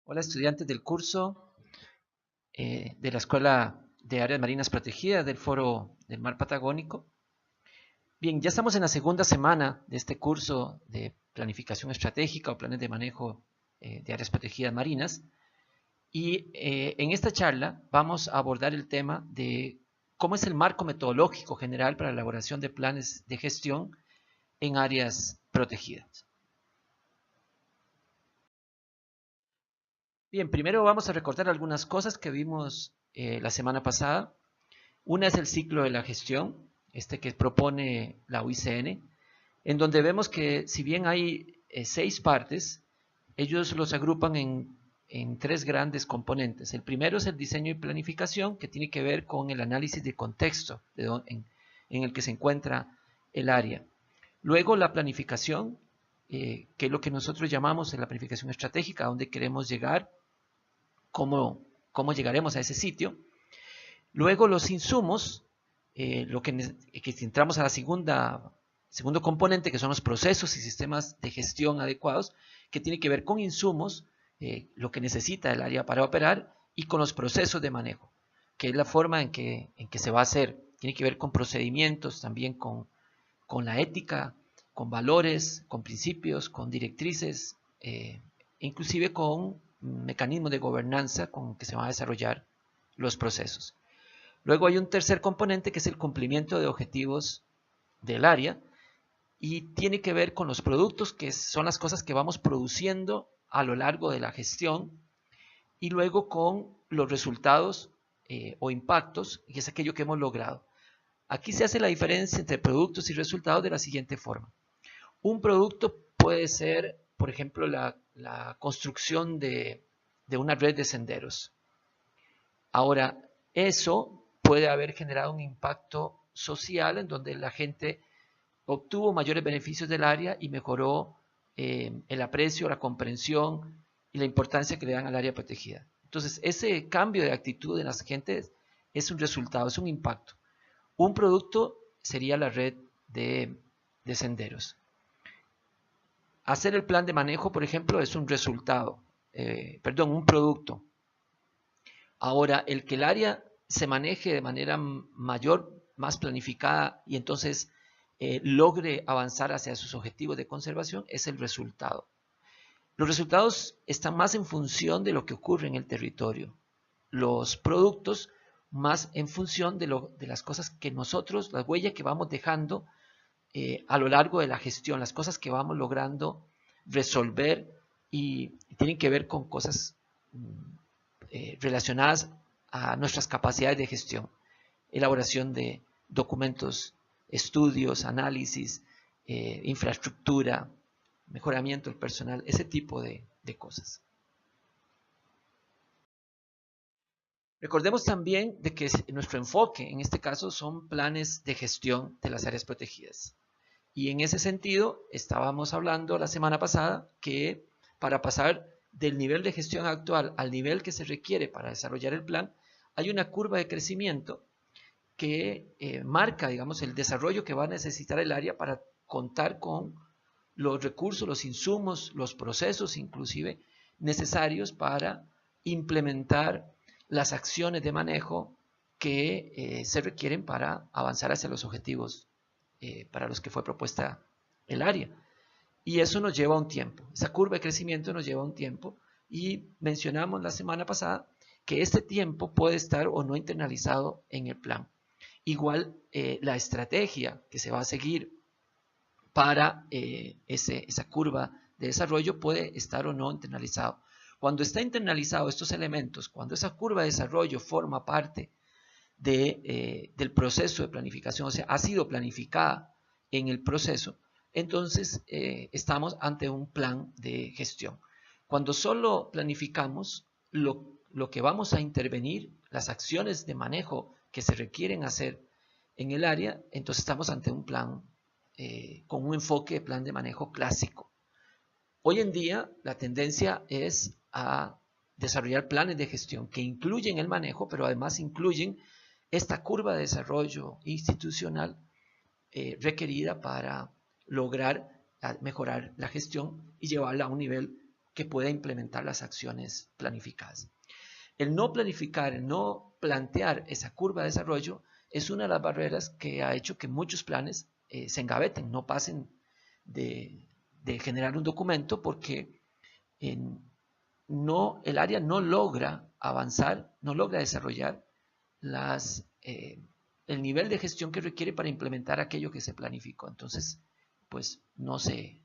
Hola estudiantes del curso de la Escuela de Áreas Marinas Protegidas del Foro del Mar Patagónico. Bien, ya estamos en la segunda semana de este curso de planificación estratégica o planes de manejo de áreas protegidas marinas. Y en esta charla vamos a abordar el tema de cómo es el marco metodológico general para la elaboración de planes de gestión en áreas protegidas. Bien, primero vamos a recordar algunas cosas que vimos la semana pasada. Una es el ciclo de la gestión, este que propone la UICN, en donde vemos que si bien hay 6 partes, ellos los agrupan en 3 grandes componentes. El primero es el diseño y planificación, que tiene que ver con el análisis de contexto en el que se encuentra el área. Luego la planificación, que es lo que nosotros llamamos la planificación estratégica, a dónde queremos llegar, cómo llegaremos a ese sitio. Luego los insumos, que si entramos a la segundo componente, que son los procesos y sistemas de gestión adecuados, que tiene que ver con insumos, lo que necesita el área para operar, y con los procesos de manejo, que es la forma en que se va a hacer. Tiene que ver con procedimientos, también con la ética, con valores, con principios, con directrices, inclusive con mecanismos de gobernanza con que se van a desarrollar los procesos. Luego hay un tercer componente que es el cumplimiento de objetivos del área y tiene que ver con los productos, que son las cosas que vamos produciendo a lo largo de la gestión, y luego con los resultados o impactos, que es aquello que hemos logrado. Aquí se hace la diferencia entre productos y resultados de la siguiente forma. Un producto puede ser, por ejemplo, la construcción de una red de senderos. Ahora, eso puede haber generado un impacto social en donde la gente obtuvo mayores beneficios del área y mejoró el aprecio, la comprensión y la importancia que le dan al área protegida. Entonces, ese cambio de actitud en las gentes es un resultado, es un impacto. Un producto sería la red de senderos. Hacer el plan de manejo, por ejemplo, es un resultado, un producto. Ahora, el que el área se maneje de manera mayor, más planificada y entonces logre avanzar hacia sus objetivos de conservación es el resultado. Los resultados están más en función de lo que ocurre en el territorio. Los productos más en función de las cosas que nosotros, las huellas que vamos dejando a lo largo de la gestión, las cosas que vamos logrando resolver y tienen que ver con cosas relacionadas a nuestras capacidades de gestión, elaboración de documentos, estudios, análisis, infraestructura, mejoramiento del personal, ese tipo de cosas. Recordemos también de que nuestro enfoque en este caso son planes de gestión de las áreas protegidas. Y en ese sentido, estábamos hablando la semana pasada que para pasar del nivel de gestión actual al nivel que se requiere para desarrollar el plan, hay una curva de crecimiento que marca, digamos, el desarrollo que va a necesitar el área para contar con los recursos, los insumos, los procesos inclusive necesarios para implementar las acciones de manejo que se requieren para avanzar hacia los objetivos para los que fue propuesta el área. Y eso nos lleva un tiempo. Esa curva de crecimiento nos lleva un tiempo y mencionamos la semana pasada que este tiempo puede estar o no internalizado en el plan. Igual la estrategia que se va a seguir para esa curva de desarrollo puede estar o no internalizado. Cuando está internalizado estos elementos, cuando esa curva de desarrollo forma parte del proceso de planificación, o sea, ha sido planificada en el proceso, entonces estamos ante un plan de gestión. Cuando solo planificamos lo que vamos a intervenir, las acciones de manejo que se requieren hacer en el área, entonces estamos ante un plan con un enfoque de plan de manejo clásico. Hoy en día la tendencia es a desarrollar planes de gestión que incluyen el manejo, pero además incluyen esta curva de desarrollo institucional requerida para lograr mejorar la gestión y llevarla a un nivel que pueda implementar las acciones planificadas. El no planificar, el no plantear esa curva de desarrollo es una de las barreras que ha hecho que muchos planes se engaveten, no pasen de generar un documento porque el área no logra avanzar, no logra desarrollar el nivel de gestión que requiere para implementar aquello que se planificó. Entonces, pues no se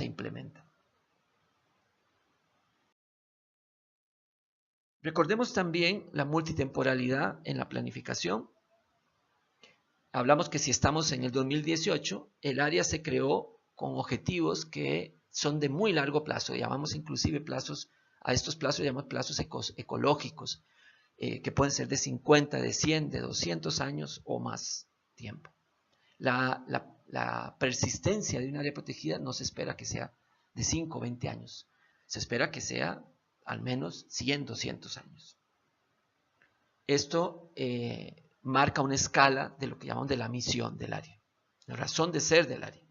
implementa. Recordemos también la multitemporalidad en la planificación. Hablamos que si estamos en el 2018, el área se creó con objetivos que son de muy largo plazo. Llamamos inclusive plazos, a estos plazos llamamos plazos ecológicos, que pueden ser de 50, de 100, de 200 años o más tiempo. La persistencia de un área protegida no se espera que sea de 5 o 20 años. Se espera que sea al menos 100, 200 años. Esto marca una escala de lo que llamamos de la misión del área, la razón de ser del área.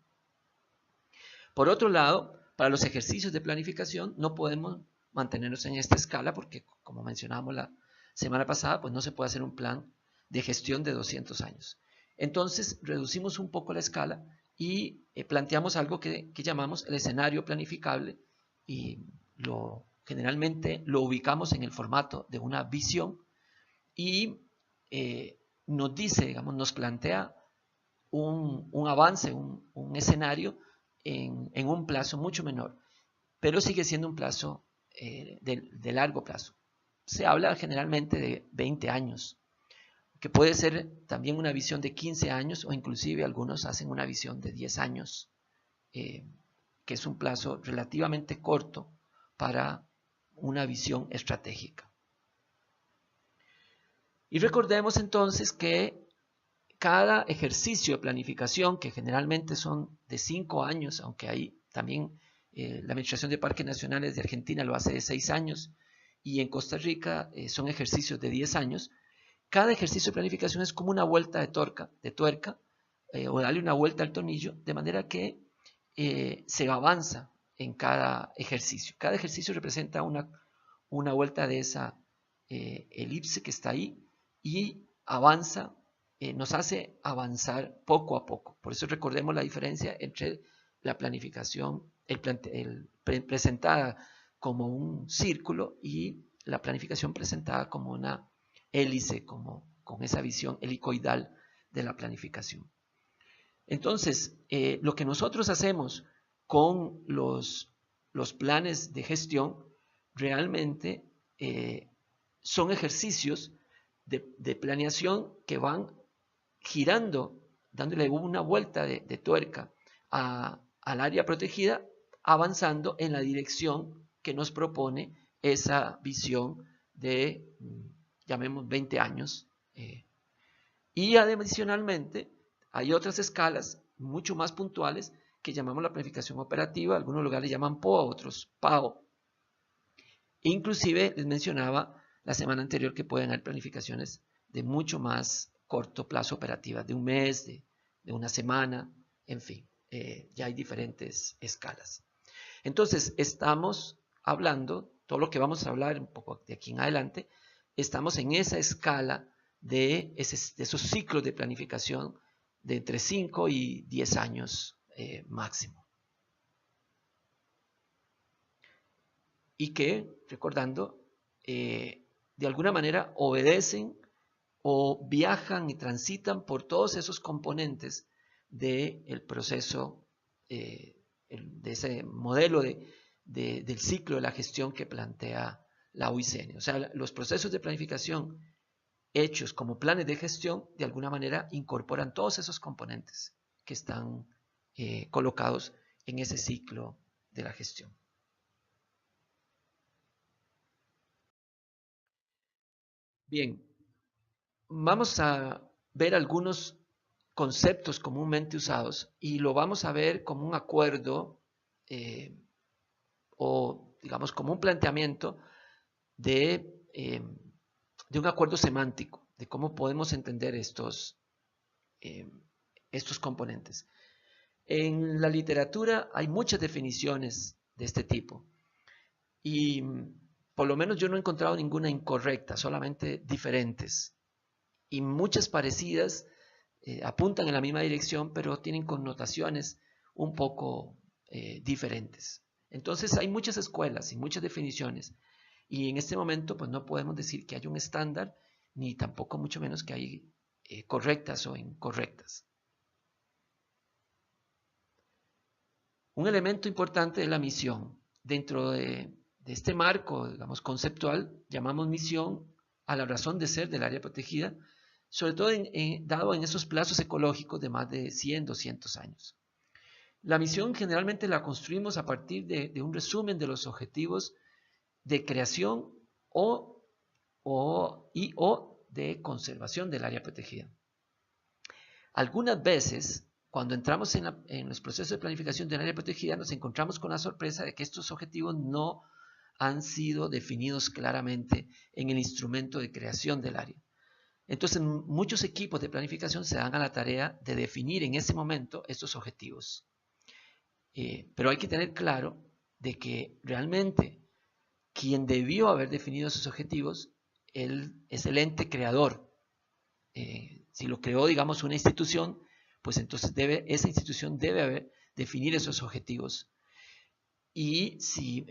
Por otro lado, para los ejercicios de planificación no podemos mantenernos en esta escala porque, como mencionábamos la semana pasada, pues no se puede hacer un plan de gestión de 200 años. Entonces, reducimos un poco la escala y planteamos algo que llamamos el escenario planificable y generalmente lo ubicamos en el formato de una visión y nos dice, digamos, nos plantea un avance, un escenario en un plazo mucho menor, pero sigue siendo un plazo de largo plazo. Se habla generalmente de 20 años, que puede ser también una visión de 15 años o inclusive algunos hacen una visión de 10 años, que es un plazo relativamente corto para una visión estratégica. Y recordemos entonces que cada ejercicio de planificación, que generalmente son de 5 años, aunque hay también la Administración de Parques Nacionales de Argentina lo hace de 6 años, y en Costa Rica son ejercicios de 10 años, cada ejercicio de planificación es como una vuelta de tuerca, o darle una vuelta al tornillo, de manera que se avanza en cada ejercicio. Cada ejercicio representa una vuelta de esa elipse que está ahí y avanza, nos hace avanzar poco a poco. Por eso recordemos la diferencia entre la planificación presentada como un círculo y la planificación presentada como una hélice, con esa visión helicoidal de la planificación. Entonces, lo que nosotros hacemos con los planes de gestión realmente son ejercicios de planeación que van girando, dándole una vuelta de tuerca al área protegida, avanzando en la dirección que nos propone esa visión de, llamemos, 20 años. Y adicionalmente, hay otras escalas mucho más puntuales que llamamos la planificación operativa, algunos lugares llaman POA, otros PAO. Inclusive les mencionaba la semana anterior que pueden haber planificaciones de mucho más corto plazo operativas, de un mes, de una semana, en fin, ya hay diferentes escalas. Entonces, estamos hablando, todo lo que vamos a hablar un poco de aquí en adelante, estamos en esa escala de esos ciclos de planificación de entre 5 y 10 años máximo. Y que, recordando, de alguna manera obedecen o viajan y transitan por todos esos componentes del proceso, de ese modelo del ciclo de la gestión que plantea la UICN. O sea, los procesos de planificación hechos como planes de gestión, de alguna manera incorporan todos esos componentes que están colocados en ese ciclo de la gestión. Bien, vamos a ver algunos conceptos comúnmente usados y lo vamos a ver como un acuerdo o digamos como un planteamiento de un acuerdo semántico, de cómo podemos entender estos componentes. En la literatura hay muchas definiciones de este tipo. Y por lo menos yo no he encontrado ninguna incorrecta, solamente diferentes. Y muchas parecidas apuntan en la misma dirección, pero tienen connotaciones un poco diferentes. Entonces hay muchas escuelas y muchas definiciones. Y en este momento pues no podemos decir que hay un estándar, ni tampoco mucho menos que hay correctas o incorrectas. Un elemento importante es la misión. Dentro de este marco, digamos, conceptual, llamamos misión a la razón de ser del área protegida, sobre todo dado en esos plazos ecológicos de más de 100, 200 años. La misión generalmente la construimos a partir de un resumen de los objetivos de creación o de conservación del área protegida. Algunas veces, cuando entramos en los procesos de planificación del área protegida, nos encontramos con la sorpresa de que estos objetivos no han sido definidos claramente en el instrumento de creación del área. Entonces, muchos equipos de planificación se dan a la tarea de definir en ese momento estos objetivos. Pero hay que tener claro de que realmente quien debió haber definido esos objetivos él es el ente creador. Si lo creó, digamos, una institución, pues entonces esa institución debe definir esos objetivos. Y si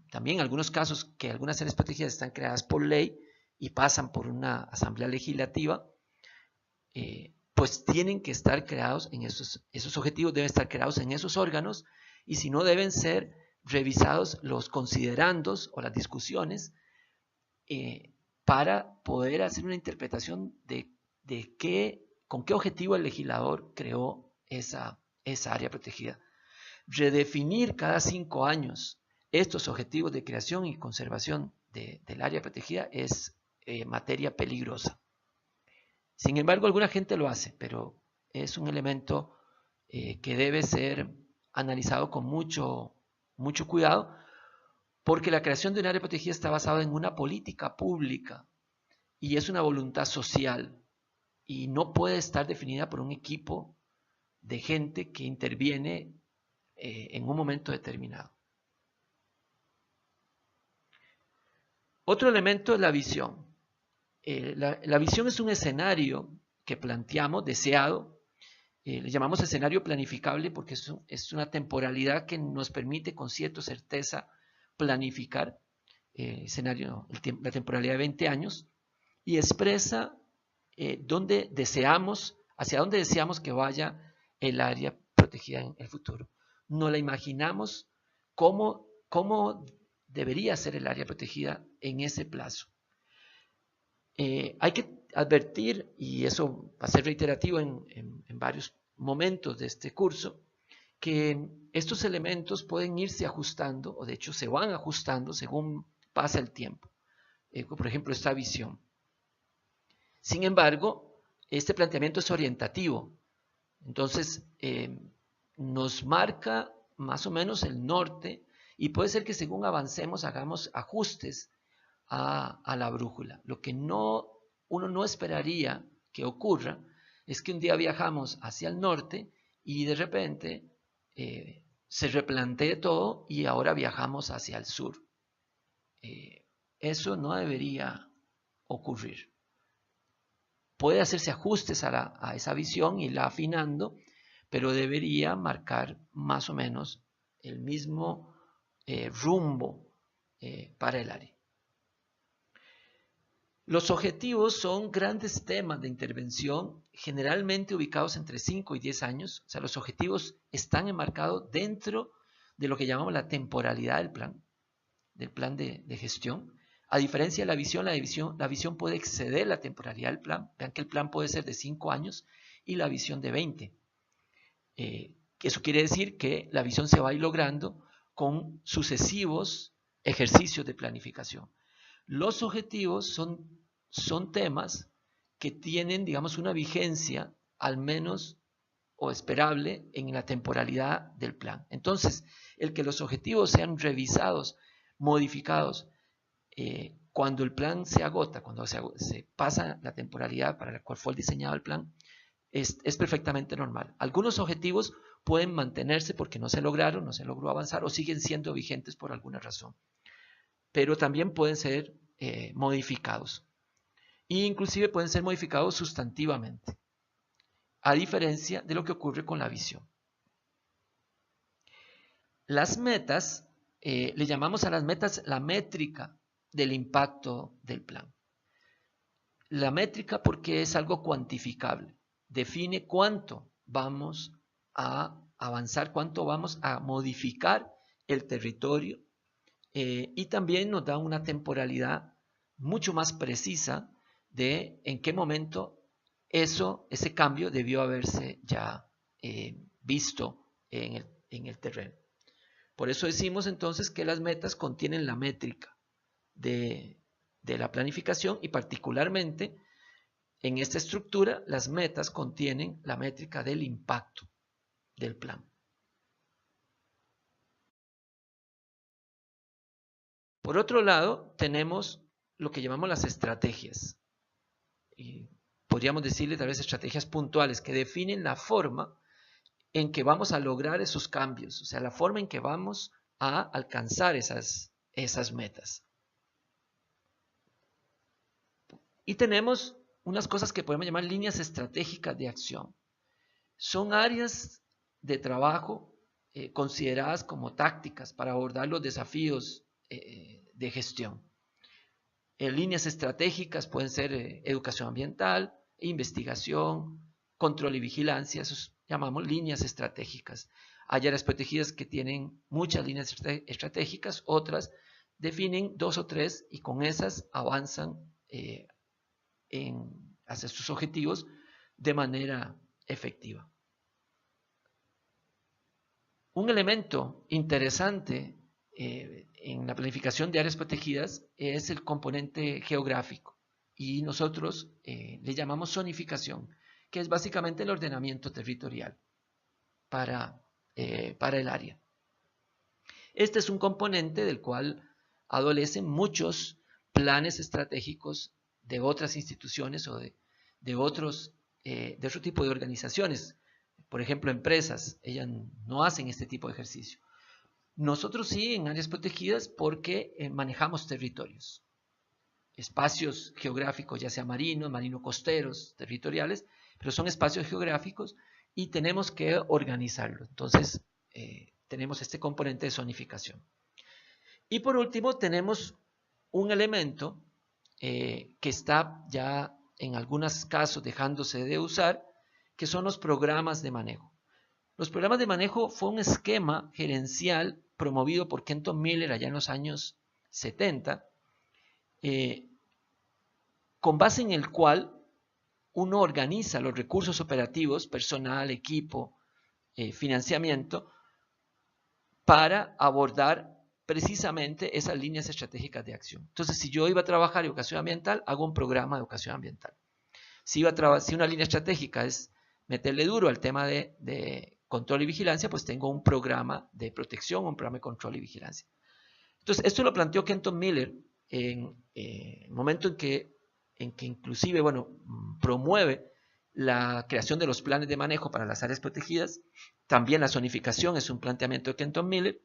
también en algunos casos que algunas áreas protegidas están creadas por ley y pasan por una asamblea legislativa, pues tienen que estar creados en esos objetivos, deben estar creados en esos órganos, y si no, deben ser revisados los considerandos o las discusiones para poder hacer una interpretación de con qué objetivo el legislador creó esa área protegida. Redefinir cada 5 años estos objetivos de creación y conservación del área protegida es materia peligrosa. Sin embargo, alguna gente lo hace, pero es un elemento que debe ser analizado con mucho cuidado, porque la creación de un área protegida está basada en una política pública y es una voluntad social y no puede estar definida por un equipo de gente que interviene en un momento determinado. Otro elemento es la visión. La visión es un escenario que planteamos, deseado, le llamamos escenario planificable porque es una temporalidad que nos permite con cierta certeza planificar la temporalidad de 20 años y expresa hacia dónde deseamos que vaya el área protegida en el futuro. Nos la imaginamos cómo debería ser el área protegida en ese plazo. Hay que advertir, y eso va a ser reiterativo en varios momentos de este curso, que estos elementos pueden irse ajustando, o de hecho se van ajustando según pasa el tiempo. Por ejemplo, esta visión. Sin embargo, este planteamiento es orientativo. Entonces, nos marca más o menos el norte y puede ser que según avancemos hagamos ajustes a la brújula. Lo que uno no esperaría que ocurra es que un día viajamos hacia el norte y de repente se replantee todo y ahora viajamos hacia el sur. Eso no debería ocurrir. Puede hacerse ajustes a esa visión y la afinando, pero debería marcar más o menos el mismo rumbo para el área. Los objetivos son grandes temas de intervención, generalmente ubicados entre 5 y 10 años. O sea, los objetivos están enmarcados dentro de lo que llamamos la temporalidad del plan de gestión. A diferencia de la visión puede exceder la temporalidad del plan. Vean que el plan puede ser de 5 años y la visión de 20. Eso quiere decir que la visión se va a ir logrando con sucesivos ejercicios de planificación. Los objetivos son temas que tienen, digamos, una vigencia al menos o esperable en la temporalidad del plan. Entonces, el que los objetivos sean revisados, modificados, cuando el plan se agota, cuando se pasa la temporalidad para la cual fue diseñado el plan, es perfectamente normal. Algunos objetivos pueden mantenerse porque no se logró avanzar o siguen siendo vigentes por alguna razón. pero también pueden ser modificados. E inclusive pueden ser modificados sustantivamente, a diferencia de lo que ocurre con la visión. Las metas, le llamamos a las metas la métrica del impacto del plan. La métrica porque es algo cuantificable, define cuánto vamos a avanzar, cuánto vamos a modificar el territorio y también nos da una temporalidad mucho más precisa de en qué momento ese cambio debió haberse ya visto en el terreno. Por eso decimos entonces que las metas contienen la métrica de la planificación y particularmente en esta estructura las metas contienen la métrica del impacto del plan. Por otro lado, tenemos lo que llamamos las estrategias. Y podríamos decirle tal vez estrategias puntuales que definen la forma en que vamos a lograr esos cambios, o sea, la forma en que vamos a alcanzar esas metas. Y tenemos unas cosas que podemos llamar líneas estratégicas de acción. Son áreas de trabajo consideradas como tácticas para abordar los desafíos de gestión. Líneas estratégicas pueden ser educación ambiental, investigación, control y vigilancia, eso llamamos líneas estratégicas. Hay áreas protegidas que tienen muchas líneas estratégicas, otras definen 2 o 3 y con esas avanzan hacia sus objetivos de manera efectiva. Un elemento interesante en la planificación de áreas protegidas es el componente geográfico y nosotros le llamamos zonificación, que es básicamente el ordenamiento territorial para el área. Este es un componente del cual adolecen muchos planes estratégicos de otras instituciones o de otro tipo de organizaciones. Por ejemplo, empresas, ellas no hacen este tipo de ejercicio. Nosotros sí en áreas protegidas porque manejamos territorios, espacios geográficos, ya sea marinos, marino-costeros, territoriales, pero son espacios geográficos y tenemos que organizarlos. Entonces, tenemos este componente de zonificación. Y por último, tenemos un elemento que está ya en algunos casos dejándose de usar, que son los programas de manejo. Los programas de manejo fue un esquema gerencial promovido por Kenton Miller allá en los años 70, con base en el cual uno organiza los recursos operativos, personal, equipo, financiamiento, para abordar precisamente esas líneas estratégicas de acción. Entonces, si yo iba a trabajar educación ambiental, hago un programa de educación ambiental. Si una línea estratégica es meterle duro al tema de control y vigilancia, pues tengo un programa de protección, un programa de control y vigilancia. Entonces, esto lo planteó Kenton Miller en el momento en que inclusive, promueve la creación de los planes de manejo para las áreas protegidas. También la zonificación es un planteamiento de Kenton Miller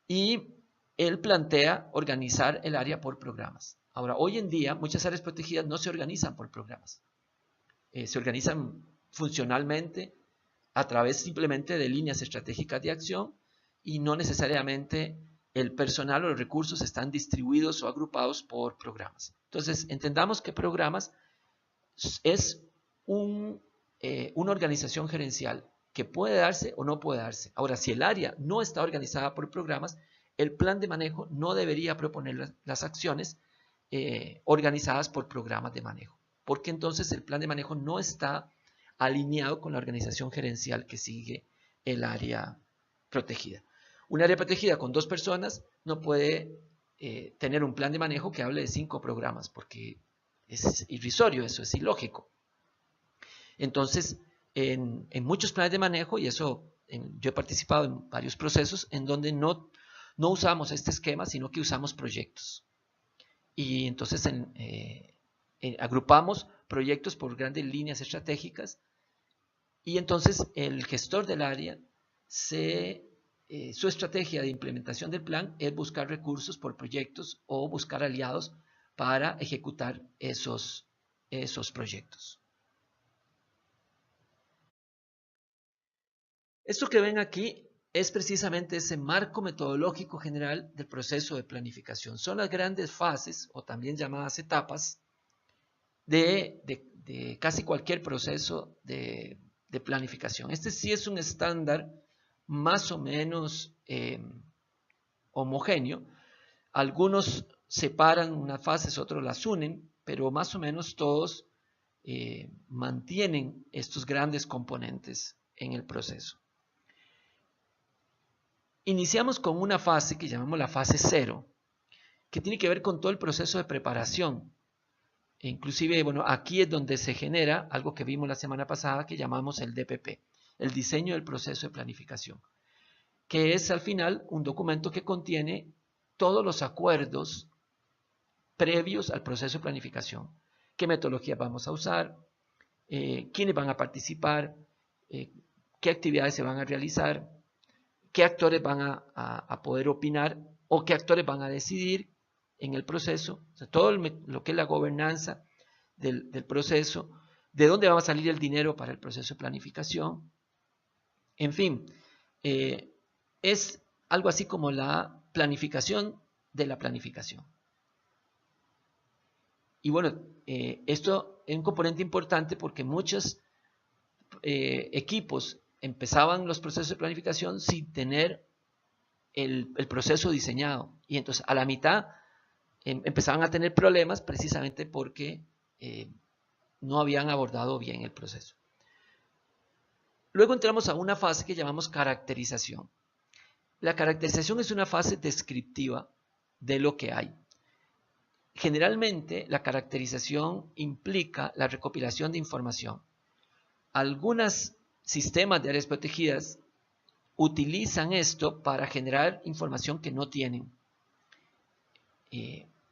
y él plantea organizar el área por programas. Ahora, hoy en día, muchas áreas protegidas no se organizan por programas. Se organizan funcionalmente a través simplemente de líneas estratégicas de acción y no necesariamente el personal o los recursos están distribuidos o agrupados por programas. Entonces, entendamos que programas es una organización gerencial que puede darse o no puede darse. Ahora, si el área no está organizada por programas, el plan de manejo no debería proponer las acciones organizadas por programas de manejo, porque entonces el plan de manejo no está alineado con la organización gerencial que sigue el área protegida. Un área protegida con 2 personas no puede tener un plan de manejo que hable de 5 programas, porque es irrisorio, eso es ilógico. Entonces, en muchos planes de manejo, y eso yo he participado en varios procesos en donde no usamos este esquema, sino que usamos proyectos. Y entonces agrupamos proyectos por grandes líneas estratégicas y entonces el gestor del área se su estrategia de implementación del plan es buscar recursos por proyectos o buscar aliados para ejecutar esos proyectos. Esto que ven aquí es precisamente ese marco metodológico general del proceso de planificación. Son las grandes fases, o también llamadas etapas, de casi cualquier proceso de planificación. Este sí es un estándar más o menos homogéneo. Algunos separan unas fases, otros las unen, pero más o menos todos mantienen estos grandes componentes en el proceso. Iniciamos con una fase que llamamos la fase 0, que tiene que ver con todo el proceso de preparación. E inclusive, bueno, aquí es donde se genera algo que vimos la semana pasada que llamamos el DPP, el diseño del proceso de planificación, que es al final un documento que contiene todos los acuerdos previos al proceso de planificación. ¿Qué metodología vamos a usar? ¿Quiénes van a participar? ¿Qué actividades se van a realizar? ¿Qué actores van a poder opinar? ¿O qué actores van a decidir en el proceso? O sea, todo lo que es la gobernanza del proceso, de dónde va a salir el dinero para el proceso de planificación. En fin, es algo así como la planificación de la planificación. Y bueno, esto es un componente importante porque muchos equipos empezaban los procesos de planificación sin tener el proceso diseñado. Y entonces a la mitad empezaban a tener problemas precisamente porque no habían abordado bien el proceso. Luego entramos a una fase que llamamos caracterización. La caracterización es una fase descriptiva de lo que hay. Generalmente la caracterización implica la recopilación de información. Algunos sistemas de áreas protegidas utilizan esto para generar información que no tienen.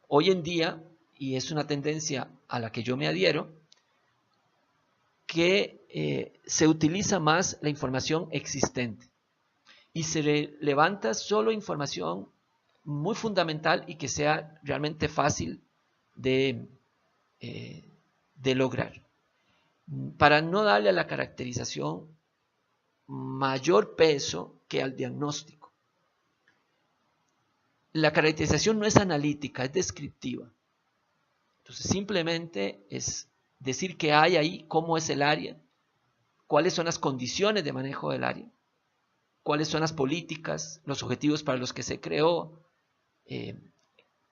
Hoy en día, y es una tendencia a la que yo me adhiero, que se utiliza más la información existente y se levanta solo información muy fundamental y que sea realmente fácil de lograr, para no darle a la caracterización mayor peso que al diagnóstico. La caracterización no es analítica, es descriptiva. Entonces simplemente es decir qué hay ahí, cómo es el área, cuáles son las condiciones de manejo del área, cuáles son las políticas, los objetivos para los que se creó,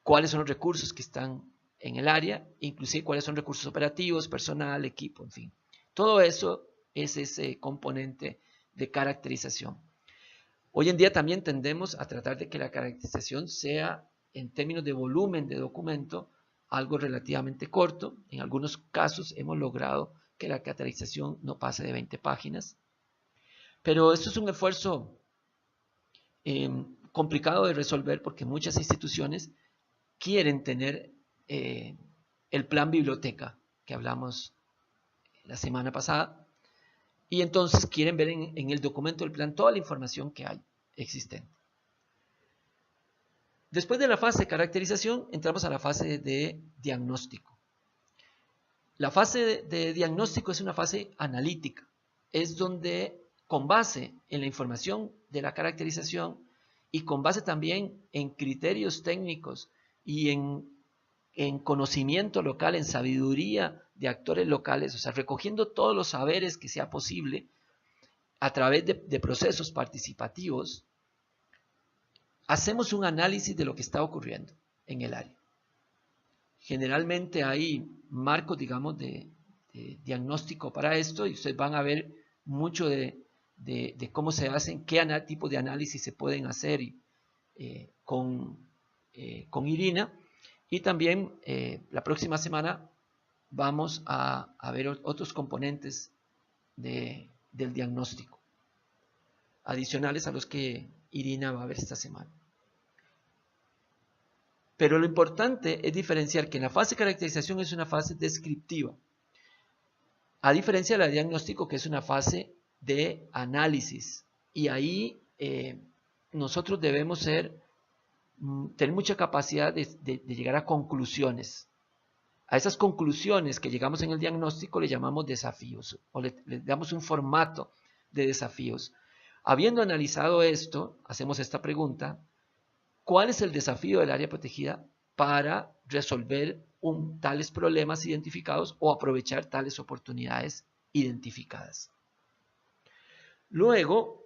cuáles son los recursos que están en el área, inclusive cuáles son recursos operativos, personal, equipo, en fin. Todo eso es ese componente de caracterización. Hoy en día también tendemos a tratar de que la caracterización sea, en términos de volumen de documento, algo relativamente corto. En algunos casos hemos logrado que la caracterización no pase de 20 páginas. Pero esto es un esfuerzo complicado de resolver porque muchas instituciones quieren tener el plan biblioteca que hablamos la semana pasada, y entonces quieren ver en el documento del plan toda la información que hay existente. Después de la fase de caracterización, entramos a la fase de diagnóstico. La fase de diagnóstico es una fase analítica, es donde con base en la información de la caracterización y con base también en criterios técnicos y en conocimiento local, en sabiduría de actores locales, o sea, recogiendo todos los saberes que sea posible a través de procesos participativos, hacemos un análisis de lo que está ocurriendo en el área. Generalmente hay marcos, digamos, de diagnóstico para esto y ustedes van a ver mucho de cómo se hacen, qué tipo de análisis se pueden hacer con Irina. Y también la próxima semana vamos a ver otros componentes del diagnóstico, adicionales a los que Irina va a ver esta semana. Pero lo importante es diferenciar que en la fase de caracterización es una fase descriptiva, a diferencia de la de diagnóstico, que es una fase de análisis. Y ahí nosotros debemos tener mucha capacidad de llegar a conclusiones. A esas conclusiones que llegamos en el diagnóstico le llamamos desafíos o le damos un formato de desafíos. Habiendo analizado esto, hacemos esta pregunta: ¿cuál es el desafío del área protegida para resolver tales problemas identificados o aprovechar tales oportunidades identificadas? Luego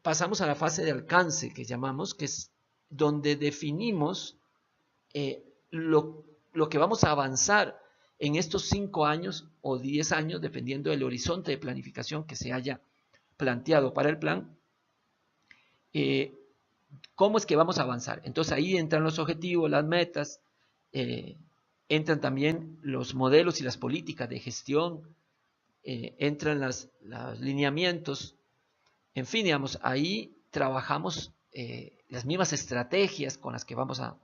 pasamos a la fase de alcance que llamamos, que es donde definimos lo que vamos a avanzar en estos 5 años o 10 años, dependiendo del horizonte de planificación que se haya planteado para el plan. ¿Cómo es que vamos a avanzar? Entonces ahí entran los objetivos, las metas, entran también los modelos y las políticas de gestión, entran los lineamientos, en fin, digamos, ahí trabajamos las mismas estrategias con las que vamos a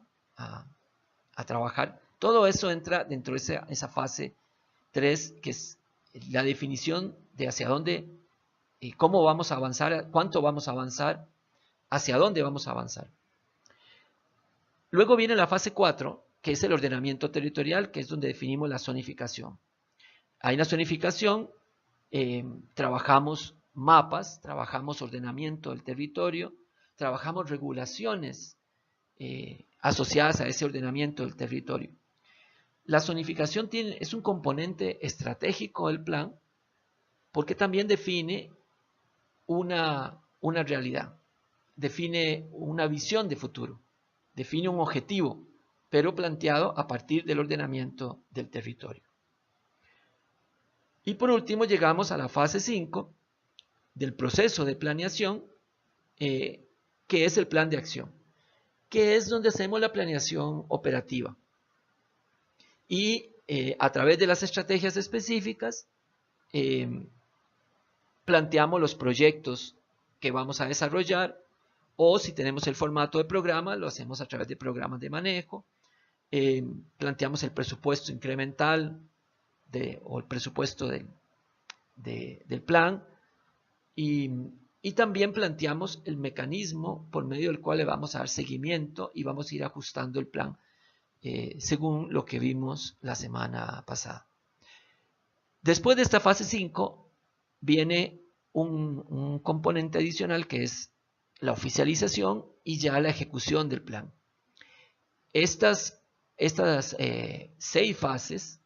trabajar. Todo eso entra dentro de esa fase 3, que es la definición de hacia dónde, cómo vamos a avanzar, cuánto vamos a avanzar, hacia dónde vamos a avanzar. Luego viene la fase 4, que es el ordenamiento territorial, que es donde definimos la zonificación. Ahí en la zonificación trabajamos mapas, trabajamos ordenamiento del territorio, trabajamos regulaciones asociadas a ese ordenamiento del territorio. La zonificación es un componente estratégico del plan porque también define una realidad, define una visión de futuro, define un objetivo, pero planteado a partir del ordenamiento del territorio. Y por último llegamos a la fase 5 del proceso de planeación, que es el plan de acción, que es donde hacemos la planeación operativa. Y a través de las estrategias específicas, planteamos los proyectos que vamos a desarrollar, o si tenemos el formato de programa, lo hacemos a través de programas de manejo, planteamos el presupuesto incremental o el presupuesto del plan, y también planteamos el mecanismo por medio del cual le vamos a dar seguimiento y vamos a ir ajustando el plan según lo que vimos la semana pasada. Después de esta fase 5 viene un componente adicional que es la oficialización y ya la ejecución del plan. Estas 6 fases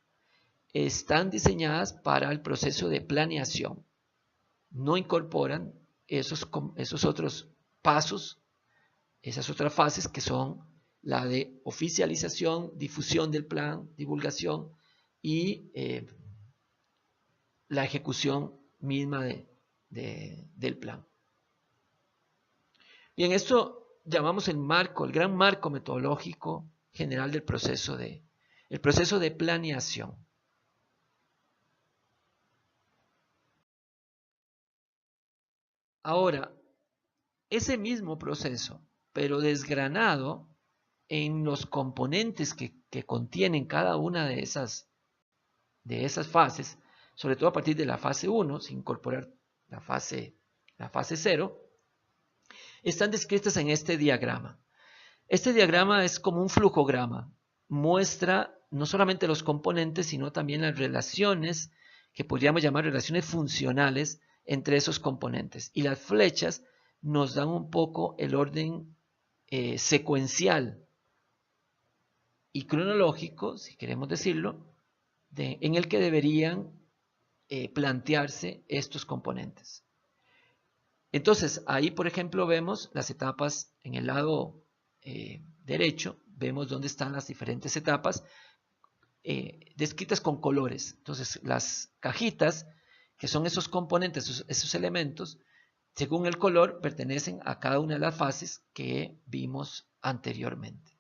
están diseñadas para el proceso de planeación. No incorporan esos otros pasos, esas otras fases que son la de oficialización, difusión del plan, divulgación y la ejecución misma del plan. Bien, esto llamamos el gran marco metodológico general del proceso de planeación. Ahora, ese mismo proceso, pero desgranado en los componentes que contienen cada una de esas fases, sobre todo a partir de la fase 1, sin incorporar la fase 0, están descritas en este diagrama. Este diagrama es como un flujograma, muestra no solamente los componentes, sino también las relaciones, que podríamos llamar relaciones funcionales entre esos componentes. Y las flechas nos dan un poco el orden secuencial y cronológico, si queremos decirlo, en el que deberían plantearse estos componentes. Entonces, ahí, por ejemplo, vemos las etapas en el lado derecho, vemos dónde están las diferentes etapas descritas con colores. Entonces, las cajitas, que son esos componentes, esos elementos, según el color, pertenecen a cada una de las fases que vimos anteriormente.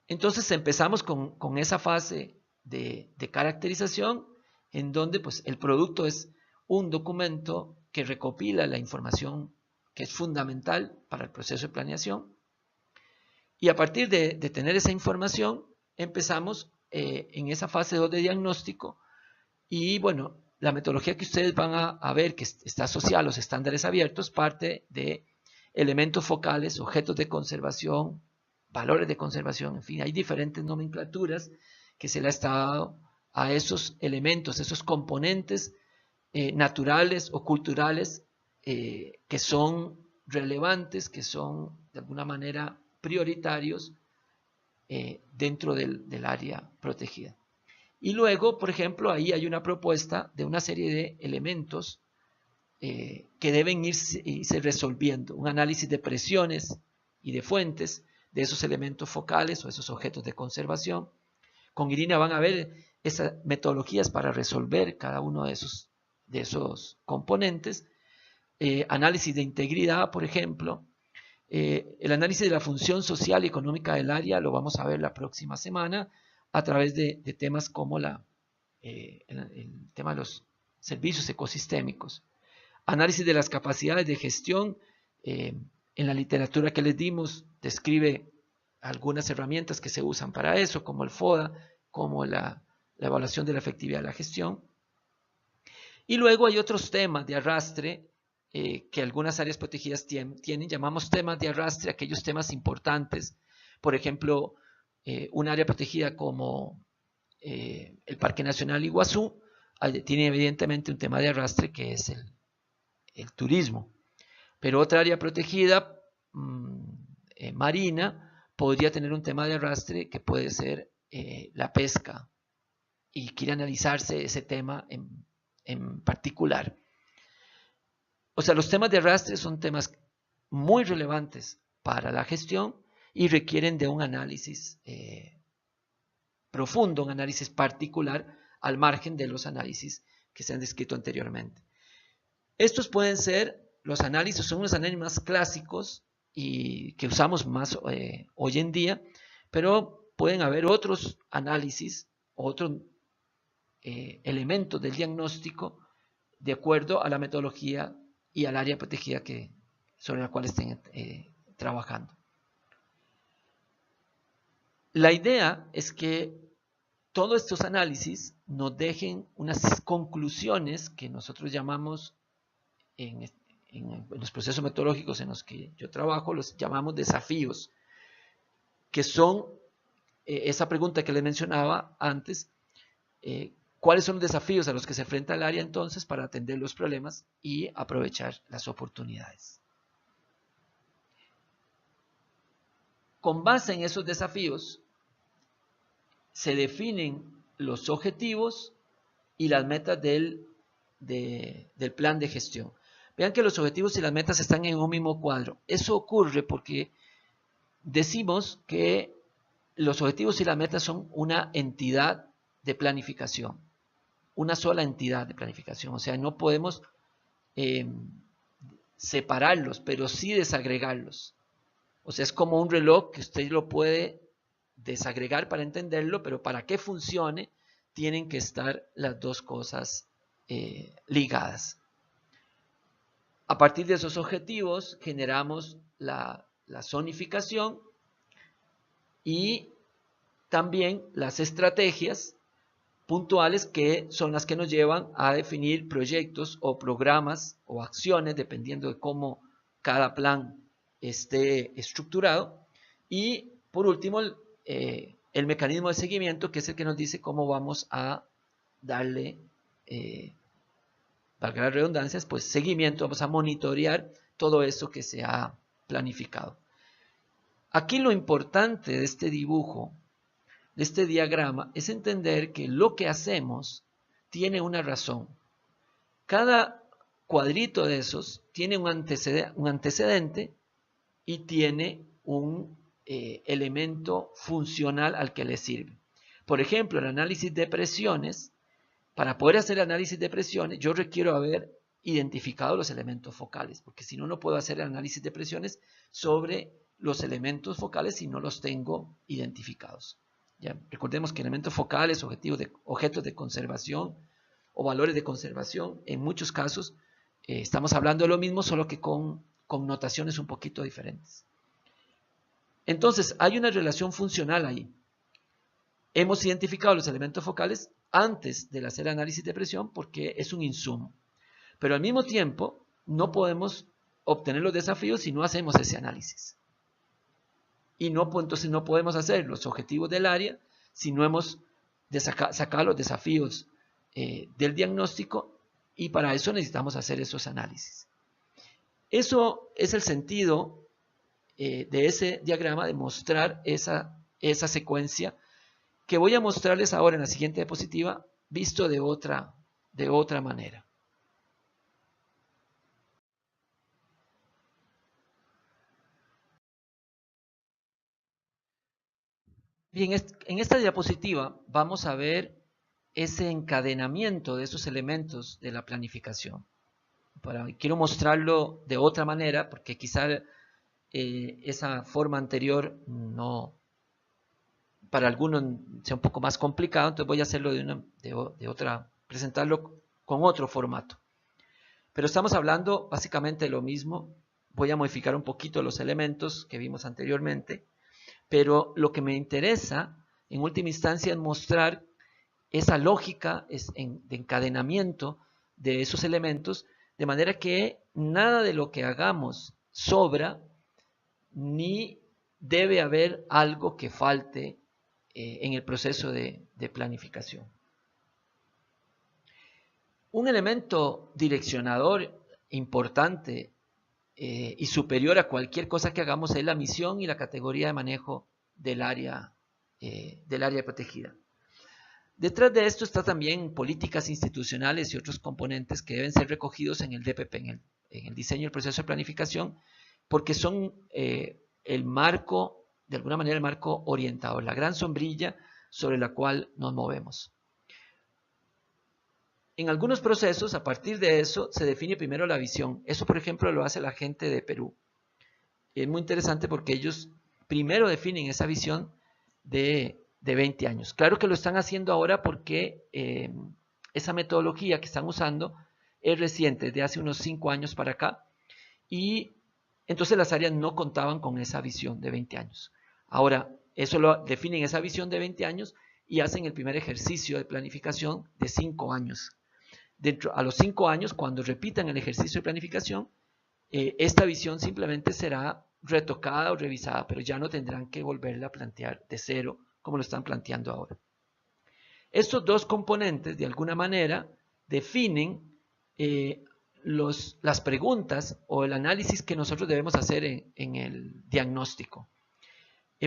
Entonces empezamos con esa fase de caracterización, en donde pues, el producto es un documento que recopila la información que es fundamental para el proceso de planeación. Y a partir de tener esa información, empezamos en esa fase 2 de diagnóstico. Y bueno, la metodología que ustedes van a ver, que está asociada a los estándares abiertos, parte de elementos focales, objetos de conservación, valores de conservación, en fin, hay diferentes nomenclaturas que se le ha estado a esos elementos, esos componentes naturales o culturales que son relevantes, que son de alguna manera prioritarios dentro del área protegida. Y luego, por ejemplo, ahí hay una propuesta de una serie de elementos que deben irse resolviendo, un análisis de presiones y de fuentes de esos elementos focales o esos objetos de conservación. Con Irina van a ver esas metodologías para resolver cada uno de esos componentes. Análisis de integridad, por ejemplo. El análisis de la función social y económica del área lo vamos a ver la próxima semana a través de temas como el tema de los servicios ecosistémicos. Análisis de las capacidades de gestión. En la literatura que les dimos describe algunas herramientas que se usan para eso, como el FODA, como la evaluación de la efectividad de la gestión. Y luego hay otros temas de arrastre que algunas áreas protegidas tienen. Llamamos temas de arrastre aquellos temas importantes. Por ejemplo, un área protegida como el Parque Nacional Iguazú tiene evidentemente un tema de arrastre que es el turismo. Pero otra área protegida marina podría tener un tema de arrastre que puede ser la pesca, y quiere analizarse ese tema en particular. O sea, los temas de arrastre son temas muy relevantes para la gestión y requieren de un análisis profundo, un análisis particular al margen de los análisis que se han descrito anteriormente. Estos pueden ser los análisis, son los análisis más clásicos y que usamos más hoy en día, pero pueden haber otros análisis, otros elementos del diagnóstico de acuerdo a la metodología y al área protegida sobre la cual estén trabajando. La idea es que todos estos análisis nos dejen unas conclusiones que nosotros llamamos en los procesos metodológicos en los que yo trabajo, los llamamos desafíos, que son esa pregunta que les mencionaba antes, ¿cuáles son los desafíos a los que se enfrenta el área entonces para atender los problemas y aprovechar las oportunidades? Con base en esos desafíos, se definen los objetivos y las metas del plan de gestión. Vean que los objetivos y las metas están en un mismo cuadro. Eso ocurre porque decimos que los objetivos y las metas son una entidad de planificación, una sola entidad de planificación. O sea, no podemos separarlos, pero sí desagregarlos. O sea, es como un reloj que usted lo puede desagregar para entenderlo, pero para que funcione tienen que estar las dos cosas ligadas. A partir de esos objetivos generamos la zonificación y también las estrategias puntuales que son las que nos llevan a definir proyectos o programas o acciones dependiendo de cómo cada plan esté estructurado. Y por último, el mecanismo de seguimiento, que es el que nos dice cómo vamos a darle, valga las redundancias, pues seguimiento, vamos a monitorear todo eso que se ha planificado. Aquí lo importante de este dibujo, de este diagrama, es entender que lo que hacemos tiene una razón. Cada cuadrito de esos tiene un antecedente y tiene un elemento funcional al que le sirve. Por ejemplo, el análisis de presiones. Para poder hacer análisis de presiones, yo requiero haber identificado los elementos focales, porque si no, no puedo hacer el análisis de presiones sobre los elementos focales si no los tengo identificados. Ya, recordemos que elementos focales, objetos de conservación o valores de conservación, en muchos casos estamos hablando de lo mismo, solo que con connotaciones un poquito diferentes. Entonces, hay una relación funcional ahí. Hemos identificado los elementos focales antes de hacer análisis de presión porque es un insumo. Pero al mismo tiempo no podemos obtener los desafíos si no hacemos ese análisis. Y no, pues, entonces no podemos hacer los objetivos del área si no hemos de sacar los desafíos del diagnóstico, y para eso necesitamos hacer esos análisis. Eso es el sentido de ese diagrama, de mostrar esa secuencia que voy a mostrarles ahora en la siguiente diapositiva, visto de otra manera. Bien, en esta diapositiva vamos a ver ese encadenamiento de esos elementos de la planificación. Quiero mostrarlo de otra manera, porque quizá esa forma anterior no, para algunos sea un poco más complicado, entonces voy a hacerlo presentarlo con otro formato. Pero estamos hablando básicamente de lo mismo. Voy a modificar un poquito los elementos que vimos anteriormente, pero lo que me interesa en última instancia es mostrar esa lógica de encadenamiento de esos elementos, de manera que nada de lo que hagamos sobra, ni debe haber algo que falte en el proceso de planificación. Un elemento direccionador importante y superior a cualquier cosa que hagamos es la misión y la categoría de manejo del área protegida. Detrás de esto está también políticas institucionales y otros componentes que deben ser recogidos en el DPP, en el diseño del proceso de planificación, porque son el marco, de alguna manera el marco orientador, la gran sombrilla sobre la cual nos movemos. En algunos procesos, a partir de eso, se define primero la visión. Eso, por ejemplo, lo hace la gente de Perú. Es muy interesante porque ellos primero definen esa visión de 20 años. Claro que lo están haciendo ahora porque esa metodología que están usando es reciente, de hace unos 5 años para acá, y entonces las áreas no contaban con esa visión de 20 años. Ahora, eso lo definen esa visión de 20 años y hacen el primer ejercicio de planificación de 5 años. A los 5 años, cuando repitan el ejercicio de planificación, esta visión simplemente será retocada o revisada, pero ya no tendrán que volverla a plantear de cero como lo están planteando ahora. Estos dos componentes, de alguna manera, definen las preguntas o el análisis que nosotros debemos hacer en el diagnóstico.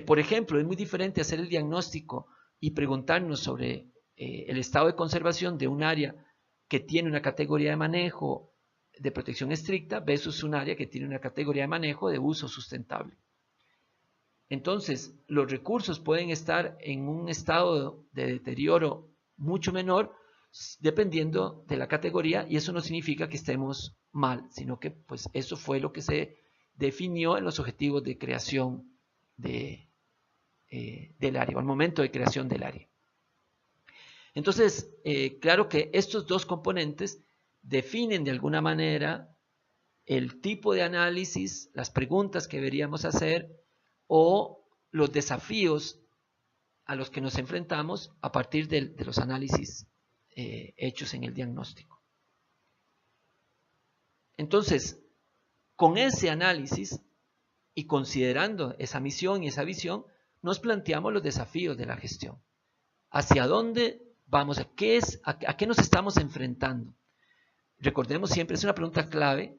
Por ejemplo, es muy diferente hacer el diagnóstico y preguntarnos sobre el estado de conservación de un área que tiene una categoría de manejo de protección estricta versus un área que tiene una categoría de manejo de uso sustentable. Entonces, los recursos pueden estar en un estado de deterioro mucho menor dependiendo de la categoría, y eso no significa que estemos mal, sino que pues eso fue lo que se definió en los objetivos de creación del área, o al momento de creación del área. Entonces, claro que estos dos componentes definen de alguna manera el tipo de análisis, las preguntas que deberíamos hacer o los desafíos a los que nos enfrentamos a partir de los análisis hechos en el diagnóstico. Entonces, con ese análisis y considerando esa misión y esa visión, nos planteamos los desafíos de la gestión. ¿Hacia dónde vamos? ¿A qué nos estamos enfrentando? Recordemos siempre, es una pregunta clave,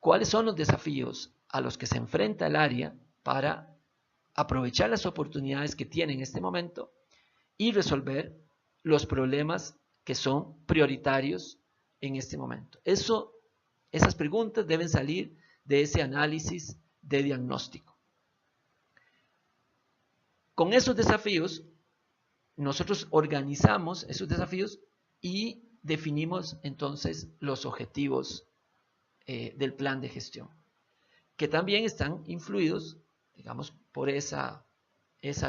¿cuáles son los desafíos a los que se enfrenta el área para aprovechar las oportunidades que tiene en este momento y resolver los problemas que son prioritarios en este momento? Esas preguntas deben salir de ese análisis de diagnóstico. Con esos desafíos, nosotros organizamos esos desafíos y definimos entonces los objetivos del plan de gestión, que también están influidos, digamos, por esa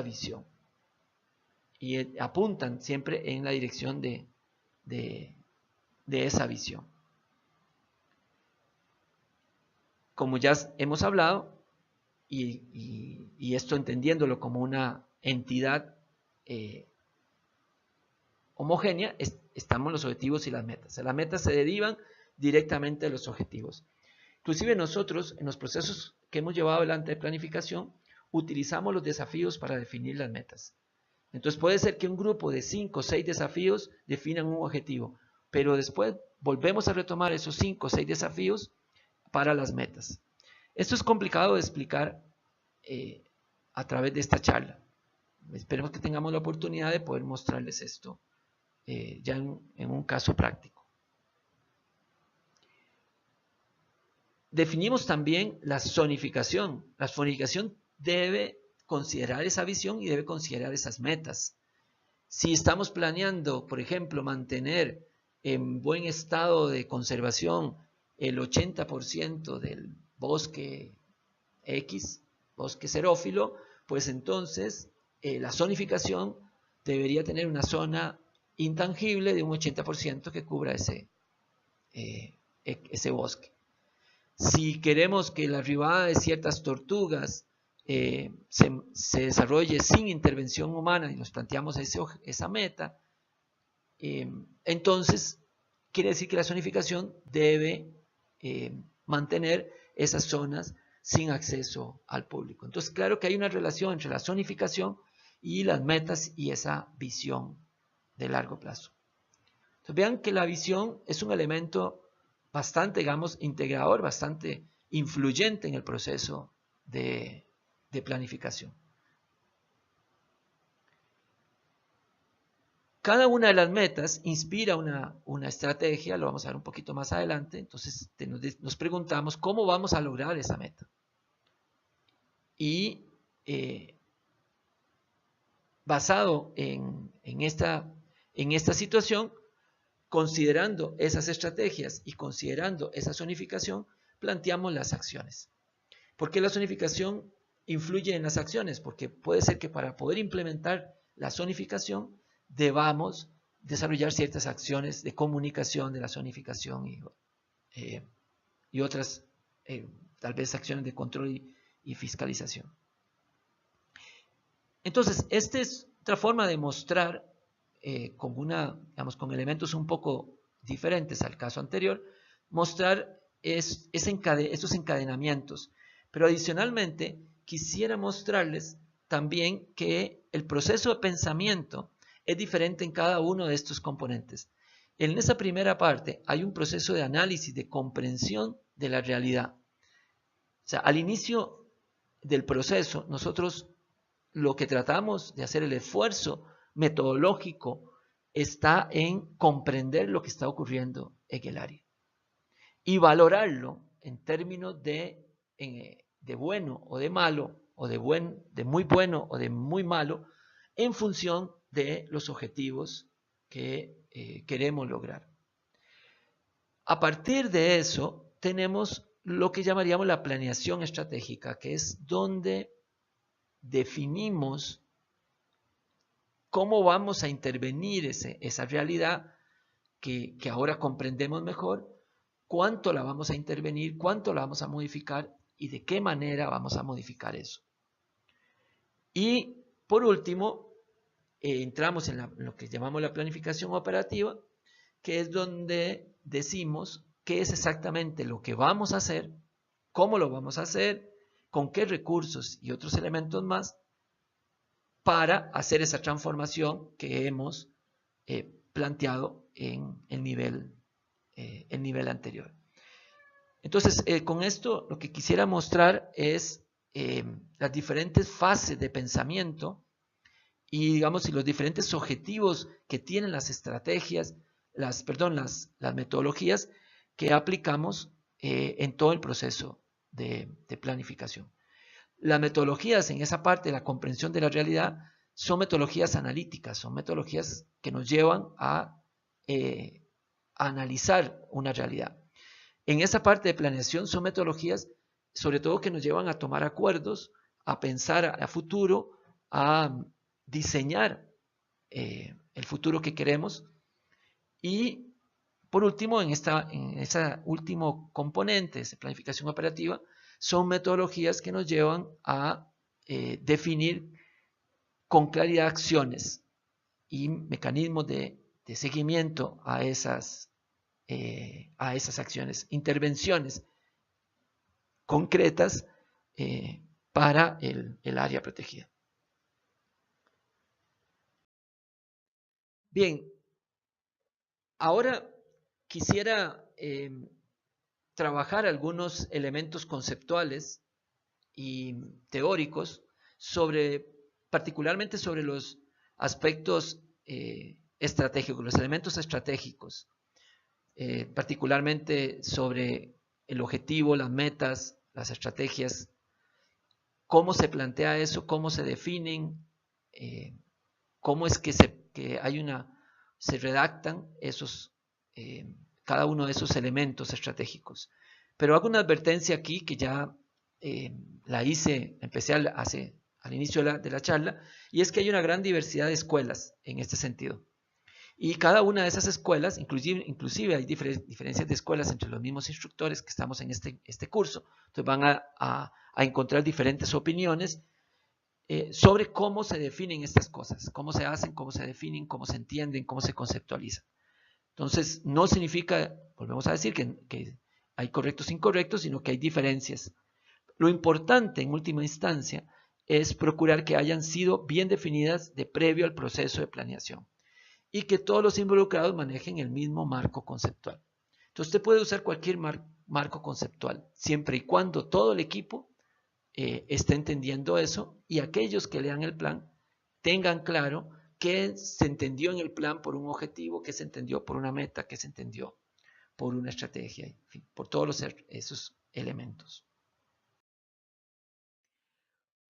visión y apuntan siempre en la dirección de esa visión. Como ya hemos hablado, y esto entendiéndolo como una entidad homogénea, estamos los objetivos y las metas. Las metas se derivan directamente de los objetivos. Inclusive nosotros, en los procesos que hemos llevado adelante de planificación, utilizamos los desafíos para definir las metas. Entonces puede ser que un grupo de 5 o 6 desafíos definan un objetivo, pero después volvemos a retomar esos 5 o 6 desafíos para las metas. Esto es complicado de explicar a través de esta charla. Esperemos que tengamos la oportunidad de poder mostrarles esto ya en un caso práctico. Definimos también la zonificación. La zonificación debe considerar esa visión y debe considerar esas metas. Si estamos planeando, por ejemplo, mantener en buen estado de conservación el 80% del bosque X, bosque xerófilo, pues entonces la zonificación debería tener una zona intangible de un 80% que cubra ese bosque. Si queremos que la arribada de ciertas tortugas se desarrolle sin intervención humana y nos planteamos esa meta, entonces quiere decir que la zonificación debe mantener esas zonas sin acceso al público. Entonces, claro que hay una relación entre la zonificación y las metas y esa visión de largo plazo. Entonces, vean que la visión es un elemento bastante, digamos, integrador, bastante influyente en el proceso de planificación. Cada una de las metas inspira una estrategia, lo vamos a ver un poquito más adelante. Entonces nos preguntamos cómo vamos a lograr esa meta. Y basado en esta situación, considerando esas estrategias y considerando esa zonificación, planteamos las acciones. ¿Por qué la zonificación influye en las acciones? Porque puede ser que para poder implementar la zonificación debamos desarrollar ciertas acciones de comunicación de la zonificación y otras tal vez acciones de control y fiscalización. Entonces, esta es otra forma de mostrar con elementos un poco diferentes al caso anterior, mostrar estos encadenamientos. Pero adicionalmente, quisiera mostrarles también que el proceso de pensamiento es diferente en cada uno de estos componentes. En esa primera parte hay un proceso de análisis, de comprensión de la realidad. O sea, al inicio del proceso, nosotros lo que tratamos de hacer, el esfuerzo metodológico, está en comprender lo que está ocurriendo en el área y valorarlo en términos de bueno o de malo, o de muy bueno o de muy malo, en función de los objetivos que queremos lograr. A partir de eso, tenemos lo que llamaríamos la planeación estratégica, que es donde definimos cómo vamos a intervenir esa realidad que ahora comprendemos mejor, cuánto la vamos a intervenir, cuánto la vamos a modificar y de qué manera vamos a modificar eso. Y por último, entramos en lo que llamamos la planificación operativa, que es donde decimos qué es exactamente lo que vamos a hacer, cómo lo vamos a hacer, con qué recursos y otros elementos más para hacer esa transformación que hemos planteado en el nivel anterior. Entonces, con esto lo que quisiera mostrar es las diferentes fases de pensamiento y, digamos, y los diferentes objetivos que tienen las estrategias, las metodologías que aplicamos en todo el proceso de planificación. Las metodologías en esa parte de la comprensión de la realidad son metodologías analíticas, son metodologías que nos llevan a analizar una realidad. En esa parte de planeación son metodologías sobre todo que nos llevan a tomar acuerdos, a pensar a futuro, a diseñar el futuro que queremos. Y por último, en ese último componente de planificación operativa, son metodologías que nos llevan a definir con claridad acciones y mecanismos de seguimiento a esas acciones, intervenciones concretas para el área protegida. Bien, ahora quisiera trabajar algunos elementos conceptuales y teóricos particularmente sobre los aspectos estratégicos, los elementos estratégicos, particularmente sobre el objetivo, las metas, las estrategias, cómo se plantea eso, cómo se definen, cómo es que se redactan cada uno de esos elementos estratégicos. Pero hago una advertencia aquí que ya la hice, empecé al inicio de la charla, y es que hay una gran diversidad de escuelas en este sentido. Y cada una de esas escuelas, inclusive hay diferencias de escuelas entre los mismos instructores que estamos en este curso, entonces van a encontrar diferentes opiniones sobre cómo se definen estas cosas, cómo se hacen, cómo se definen, cómo se entienden, cómo se conceptualizan. Entonces, no significa, volvemos a decir, que hay correctos e incorrectos, sino que hay diferencias. Lo importante, en última instancia, es procurar que hayan sido bien definidas de previo al proceso de planeación y que todos los involucrados manejen el mismo marco conceptual. Entonces, usted puede usar cualquier marco conceptual, siempre y cuando todo el equipo esté entendiendo eso y aquellos que lean el plan tengan claro qué se entendió en el plan por un objetivo, qué se entendió por una meta, qué se entendió por una estrategia, en fin, por todos esos elementos.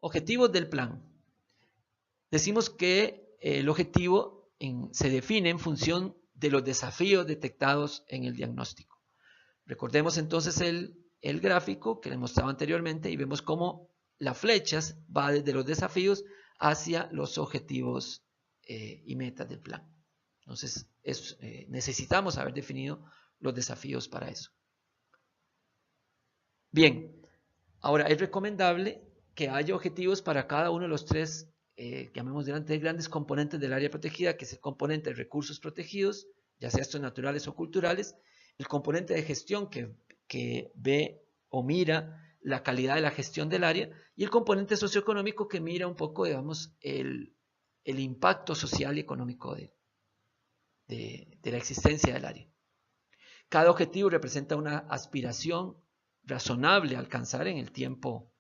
Objetivos del plan. Decimos que el objetivo se define en función de los desafíos detectados en el diagnóstico. Recordemos entonces el gráfico que les mostraba anteriormente y vemos cómo las flechas va desde los desafíos hacia los objetivos y metas del plan. Entonces, necesitamos haber definido los desafíos para eso. Bien, ahora es recomendable que haya objetivos para cada uno de los tres, llamemos de grandes componentes del área protegida, que es el componente de recursos protegidos, ya sea estos naturales o culturales, el componente de gestión que ve o mira la calidad de la gestión del área y el componente socioeconómico que mira un poco, digamos, el impacto social y económico de la existencia del área. Cada objetivo representa una aspiración razonable a alcanzar en el tiempo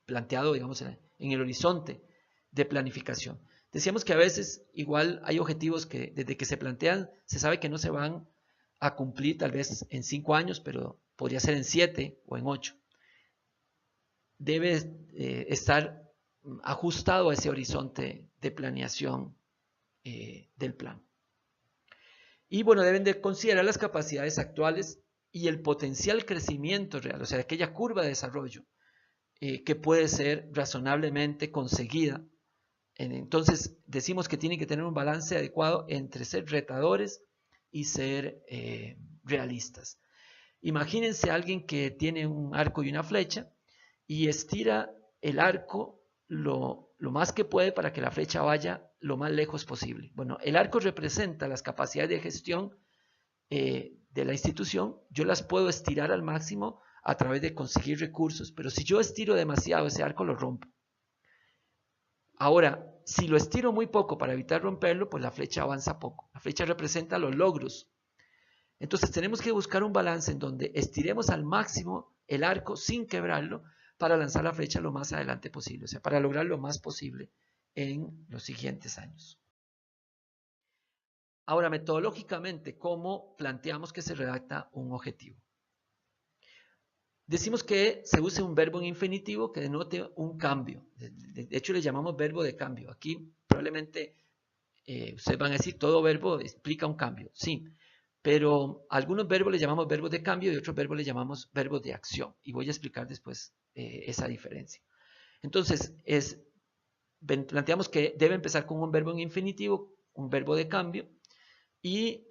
planteado, digamos, en el horizonte de planificación. Decíamos que a veces igual hay objetivos que desde que se plantean se sabe que no se van a cumplir tal vez en 5 años, pero podría ser en 7 o en 8. Debe estar ajustado a ese horizonte de planeación del plan. Y bueno, deben de considerar las capacidades actuales y el potencial crecimiento real, o sea, aquella curva de desarrollo que puede ser razonablemente conseguida. Entonces, decimos que tienen que tener un balance adecuado entre ser retadores y ser realistas. Imagínense a alguien que tiene un arco y una flecha y estira el arco lo más que puede para que la flecha vaya lo más lejos posible. Bueno, el arco representa las capacidades de gestión de la institución. Yo las puedo estirar al máximo a través de conseguir recursos, pero si yo estiro demasiado ese arco lo rompo. Ahora, si lo estiro muy poco para evitar romperlo, pues la flecha avanza poco. La flecha representa los logros. Entonces tenemos que buscar un balance en donde estiremos al máximo el arco sin quebrarlo para lanzar la flecha lo más adelante posible, o sea, para lograr lo más posible en los siguientes años. Ahora, metodológicamente, ¿cómo planteamos que se redacta un objetivo? Decimos que se use un verbo en infinitivo que denote un cambio. De hecho, le llamamos verbo de cambio. Aquí probablemente ustedes van a decir todo verbo explica un cambio. Sí, pero algunos verbos le llamamos verbos de cambio y otros verbos le llamamos verbos de acción. Y voy a explicar después esa diferencia. Entonces, planteamos que debe empezar con un verbo en infinitivo, un verbo de cambio, y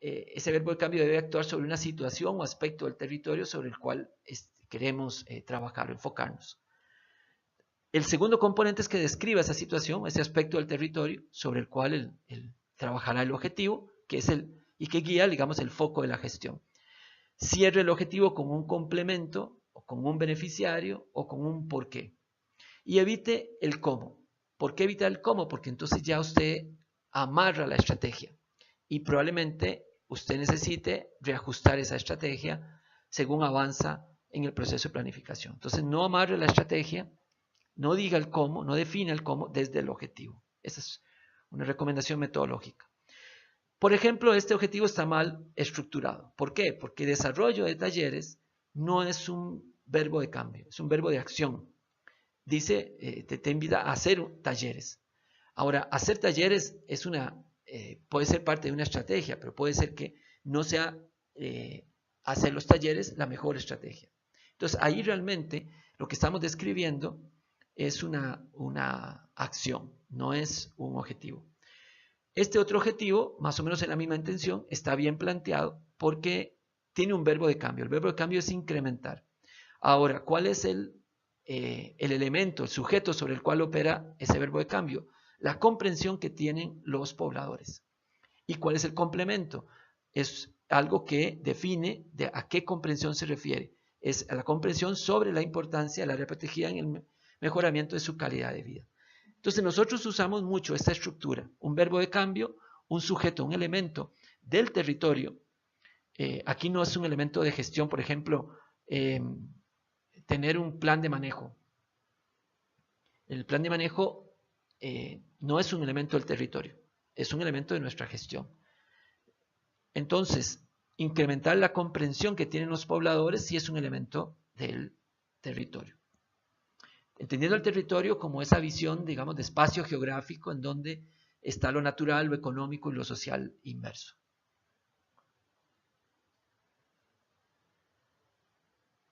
ese verbo de cambio debe actuar sobre una situación o aspecto del territorio sobre el cual queremos trabajar o enfocarnos. El segundo componente es que describa esa situación, ese aspecto del territorio sobre el cual trabajará el objetivo, que es y que guía, digamos, el foco de la gestión. Cierre el objetivo con un complemento, o con un beneficiario, o con un porqué. Y evite el cómo. ¿Por qué evitar el cómo? Porque entonces ya usted amarra la estrategia y probablemente usted necesite reajustar esa estrategia según avanza en el proceso de planificación. Entonces no amarre la estrategia, no diga el cómo, no defina el cómo desde el objetivo. Esa es una recomendación metodológica. Por ejemplo, este objetivo está mal estructurado. ¿Por qué? Porque desarrollo de talleres no es un verbo de cambio, es un verbo de acción. Dice, te invita a hacer talleres. Ahora, hacer talleres puede ser parte de una estrategia, pero puede ser que no sea hacer los talleres la mejor estrategia. Entonces, ahí realmente lo que estamos describiendo es una acción, no es un objetivo. Este otro objetivo, más o menos en la misma intención, está bien planteado porque tiene un verbo de cambio. El verbo de cambio es incrementar. Ahora, ¿cuál es el elemento, el sujeto sobre el cual opera ese verbo de cambio? La comprensión que tienen los pobladores. ¿Y cuál es el complemento? Es algo que define a qué comprensión se refiere. Es a la comprensión sobre la importancia del área protegida en el mejoramiento de su calidad de vida. Entonces nosotros usamos mucho esta estructura, un verbo de cambio, un sujeto, un elemento del territorio. Aquí no es un elemento de gestión, por ejemplo, tener un plan de manejo. El plan de manejo no es un elemento del territorio, es un elemento de nuestra gestión. Entonces, incrementar la comprensión que tienen los pobladores sí es un elemento del territorio. Entendiendo el territorio como esa visión, digamos, de espacio geográfico en donde está lo natural, lo económico y lo social inverso.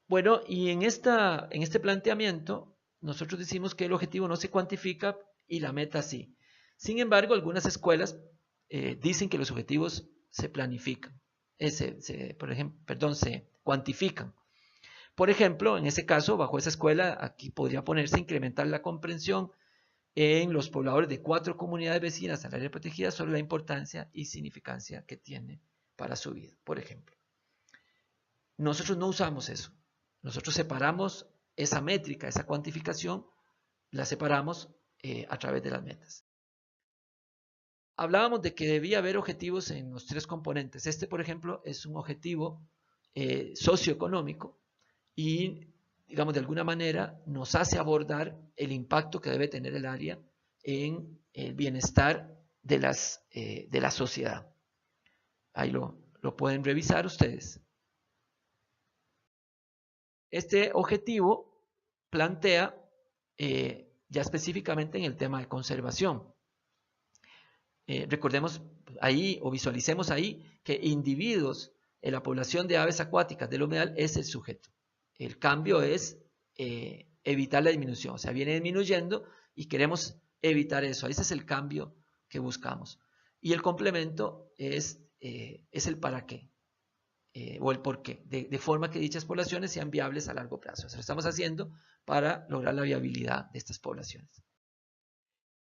Bueno, y en este planteamiento, nosotros decimos que el objetivo no se cuantifica y la meta sí. Sin embargo, algunas escuelas dicen que los objetivos se planifican, se cuantifican. Por ejemplo, en ese caso, bajo esa escuela, aquí podría ponerse incrementar la comprensión en los pobladores de 4 comunidades vecinas al área protegida sobre la importancia y significancia que tiene para su vida, por ejemplo. Nosotros no usamos eso. Nosotros separamos esa métrica, esa cuantificación, la separamos a través de las metas. Hablábamos de que debía haber objetivos en los 3 componentes. Este, por ejemplo, es un objetivo socioeconómico y, digamos, de alguna manera nos hace abordar el impacto que debe tener el área en el bienestar de la sociedad. Ahí lo pueden revisar ustedes. Este objetivo plantea ya específicamente en el tema de conservación. Recordemos ahí o visualicemos ahí que individuos en la población de aves acuáticas del humedal es el sujeto. El cambio es evitar la disminución, o sea, viene disminuyendo y queremos evitar eso. Ese es el cambio que buscamos. Y el complemento es el para qué. O el por qué, de forma que dichas poblaciones sean viables a largo plazo. O sea, lo estamos haciendo para lograr la viabilidad de estas poblaciones.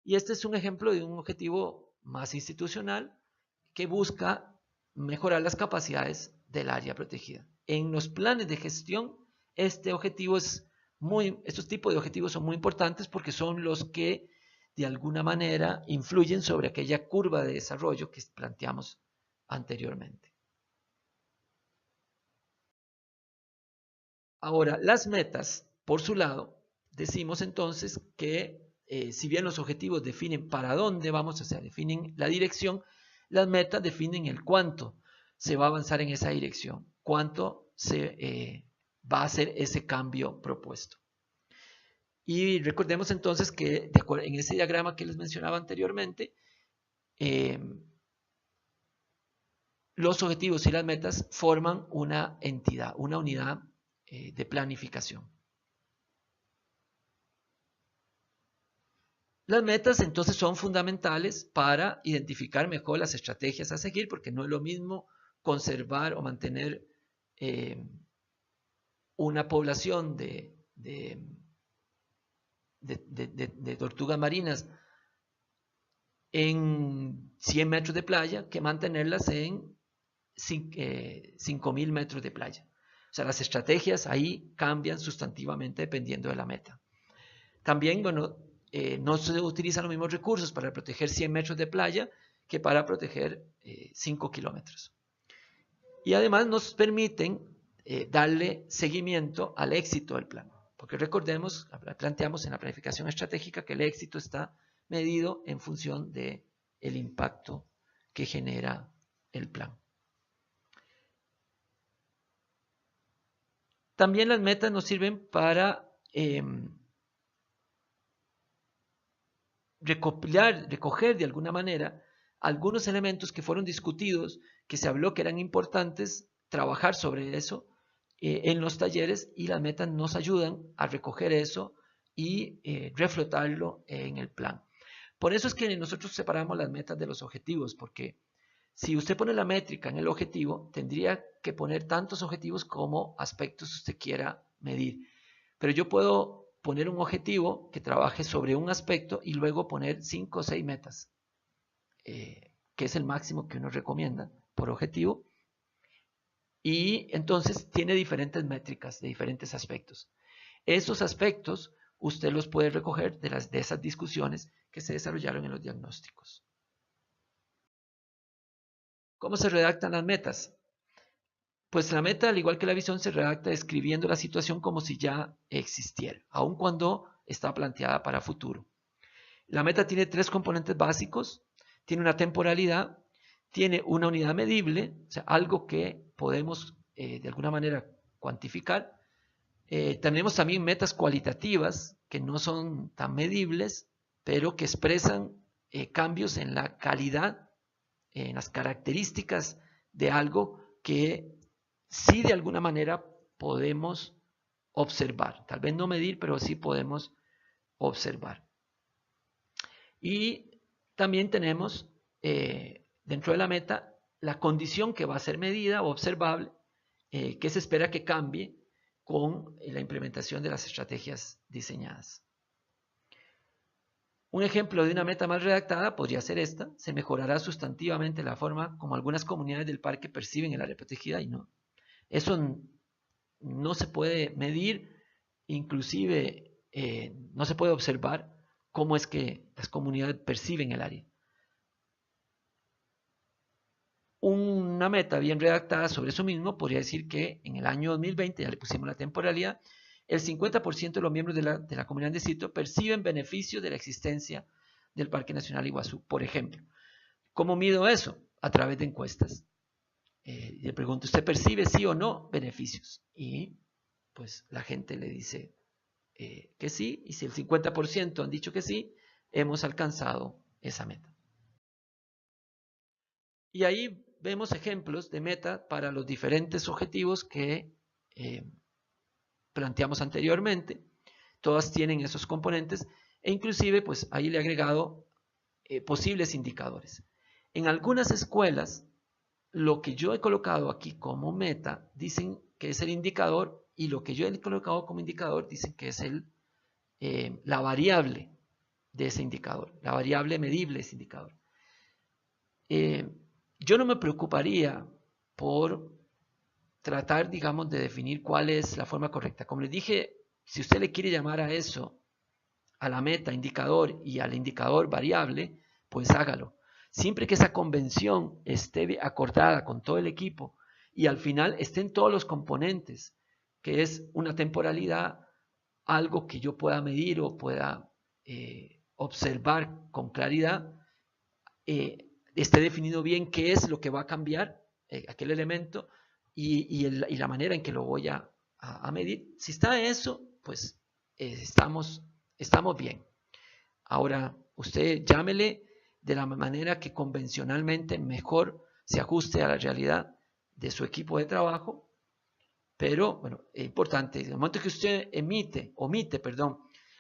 Y este es un ejemplo de un objetivo más institucional que busca mejorar las capacidades del área protegida. En los planes de gestión, estos tipos de objetivos son muy importantes porque son los que de alguna manera influyen sobre aquella curva de desarrollo que planteamos anteriormente. Ahora, las metas, por su lado, decimos entonces que si bien los objetivos definen para dónde vamos, o sea, definen la dirección, las metas definen el cuánto se va a avanzar en esa dirección, cuánto se va a hacer ese cambio propuesto. Y recordemos entonces que en ese diagrama que les mencionaba anteriormente, los objetivos y las metas forman una entidad, una unidad de planificación. Las metas entonces son fundamentales para identificar mejor las estrategias a seguir, porque no es lo mismo conservar o mantener una población de tortugas marinas en 100 metros de playa que mantenerlas en 5.000 metros de playa. O sea, las estrategias ahí cambian sustantivamente dependiendo de la meta. También, bueno, no se utilizan los mismos recursos para proteger 100 metros de playa que para proteger 5 kilómetros. Y además nos permiten darle seguimiento al éxito del plan. Porque recordemos, planteamos en la planificación estratégica que el éxito está medido en función del impacto que genera el plan. También las metas nos sirven para recoger de alguna manera algunos elementos que fueron discutidos, que se habló que eran importantes, trabajar sobre eso en los talleres, y las metas nos ayudan a recoger eso y reflotarlo en el plan. Por eso es que nosotros separamos las metas de los objetivos, porque si usted pone la métrica en el objetivo, tendría que poner tantos objetivos como aspectos usted quiera medir. Pero yo puedo poner un objetivo que trabaje sobre un aspecto y luego poner 5 o 6 metas, que es el máximo que uno recomienda por objetivo. Y entonces tiene diferentes métricas de diferentes aspectos. Esos aspectos usted los puede recoger de esas discusiones que se desarrollaron en los diagnósticos. ¿Cómo se redactan las metas? Pues la meta, al igual que la visión, se redacta describiendo la situación como si ya existiera, aun cuando está planteada para futuro. La meta tiene 3 componentes básicos: tiene una temporalidad, tiene una unidad medible, o sea, algo que podemos de alguna manera cuantificar. Tenemos también metas cualitativas, que no son tan medibles, pero que expresan cambios en la calidad, en las características de algo que sí de alguna manera podemos observar. Tal vez no medir, pero sí podemos observar. Y también tenemos dentro de la meta la condición que va a ser medida o observable, que se espera que cambie con la implementación de las estrategias diseñadas. Un ejemplo de una meta mal redactada podría ser esta: se mejorará sustantivamente la forma como algunas comunidades del parque perciben el área protegida. Y no, eso no se puede medir, inclusive no se puede observar cómo es que las comunidades perciben el área. Una meta bien redactada sobre eso mismo podría decir que en el año 2020, ya le pusimos la temporalidad, el 50% de los miembros de la comunidad de sitio perciben beneficios de la existencia del Parque Nacional Iguazú, por ejemplo. ¿Cómo mido eso? A través de encuestas. Le pregunto, ¿usted percibe sí o no beneficios? Y pues la gente le dice que sí, y si el 50% han dicho que sí, hemos alcanzado esa meta. Y ahí vemos ejemplos de meta para los diferentes objetivos que planteamos anteriormente. Todas tienen esos componentes, e inclusive pues ahí le he agregado posibles indicadores. En algunas escuelas, lo que yo he colocado aquí como meta dicen que es el indicador, y lo que yo he colocado como indicador dicen que es la variable de ese indicador, la variable medible de ese indicador. Yo no me preocuparía por tratar, digamos, de definir cuál es la forma correcta. Como les dije, si usted le quiere llamar a eso, a la meta indicador y al indicador variable, pues hágalo. Siempre que esa convención esté acordada con todo el equipo y al final estén todos los componentes, que es una temporalidad, algo que yo pueda medir o pueda observar con claridad, esté definido bien qué es lo que va a cambiar aquel elemento y la manera en que lo voy a medir. Si está eso, pues estamos bien. Ahora, usted llámele de la manera que convencionalmente mejor se ajuste a la realidad de su equipo de trabajo, pero bueno, es importante, en el momento que usted omite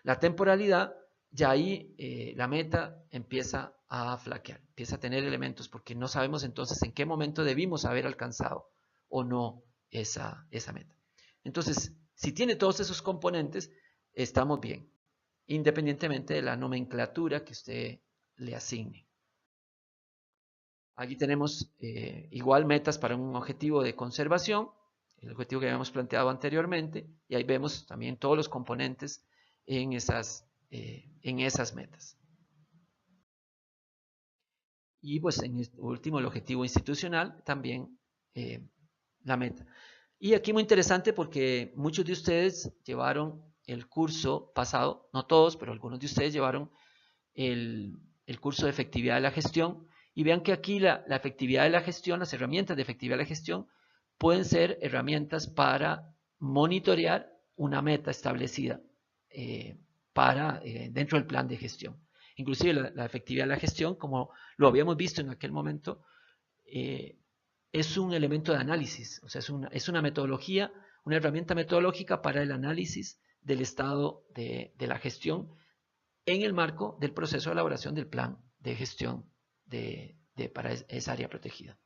la temporalidad, ya ahí la meta empieza a flaquear, empieza a tener elementos, porque no sabemos entonces en qué momento debimos haber alcanzado o no esa meta. Entonces, si tiene todos esos componentes, estamos bien, independientemente de la nomenclatura que usted le asigne. Aquí tenemos igual metas para un objetivo de conservación, el objetivo que habíamos planteado anteriormente, y ahí vemos también todos los componentes en esas metas. Y pues en último, el objetivo institucional, también la meta. Y aquí muy interesante porque muchos de ustedes llevaron el curso pasado, no todos, pero algunos de ustedes llevaron el curso de efectividad de la gestión, y vean que aquí la efectividad de la gestión, las herramientas de efectividad de la gestión, pueden ser herramientas para monitorear una meta establecida dentro del plan de gestión. Inclusive la efectividad de la gestión, como lo habíamos visto en aquel momento, es un elemento de análisis, o sea, es una metodología, una herramienta metodológica para el análisis del estado de la gestión en el marco del proceso de elaboración del plan de gestión para esa área protegida.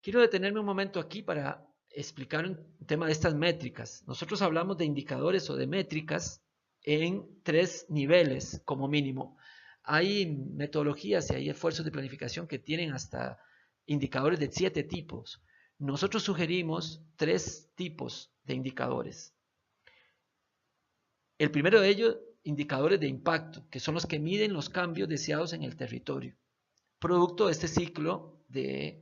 Quiero detenerme un momento aquí para explicar un tema de estas métricas. Nosotros hablamos de indicadores o de métricas en 3 niveles como mínimo. Hay metodologías y hay esfuerzos de planificación que tienen hasta indicadores de 7 tipos. Nosotros sugerimos 3 tipos de indicadores. El primero de ellos, indicadores de impacto, que son los que miden los cambios deseados en el territorio, producto de este ciclo de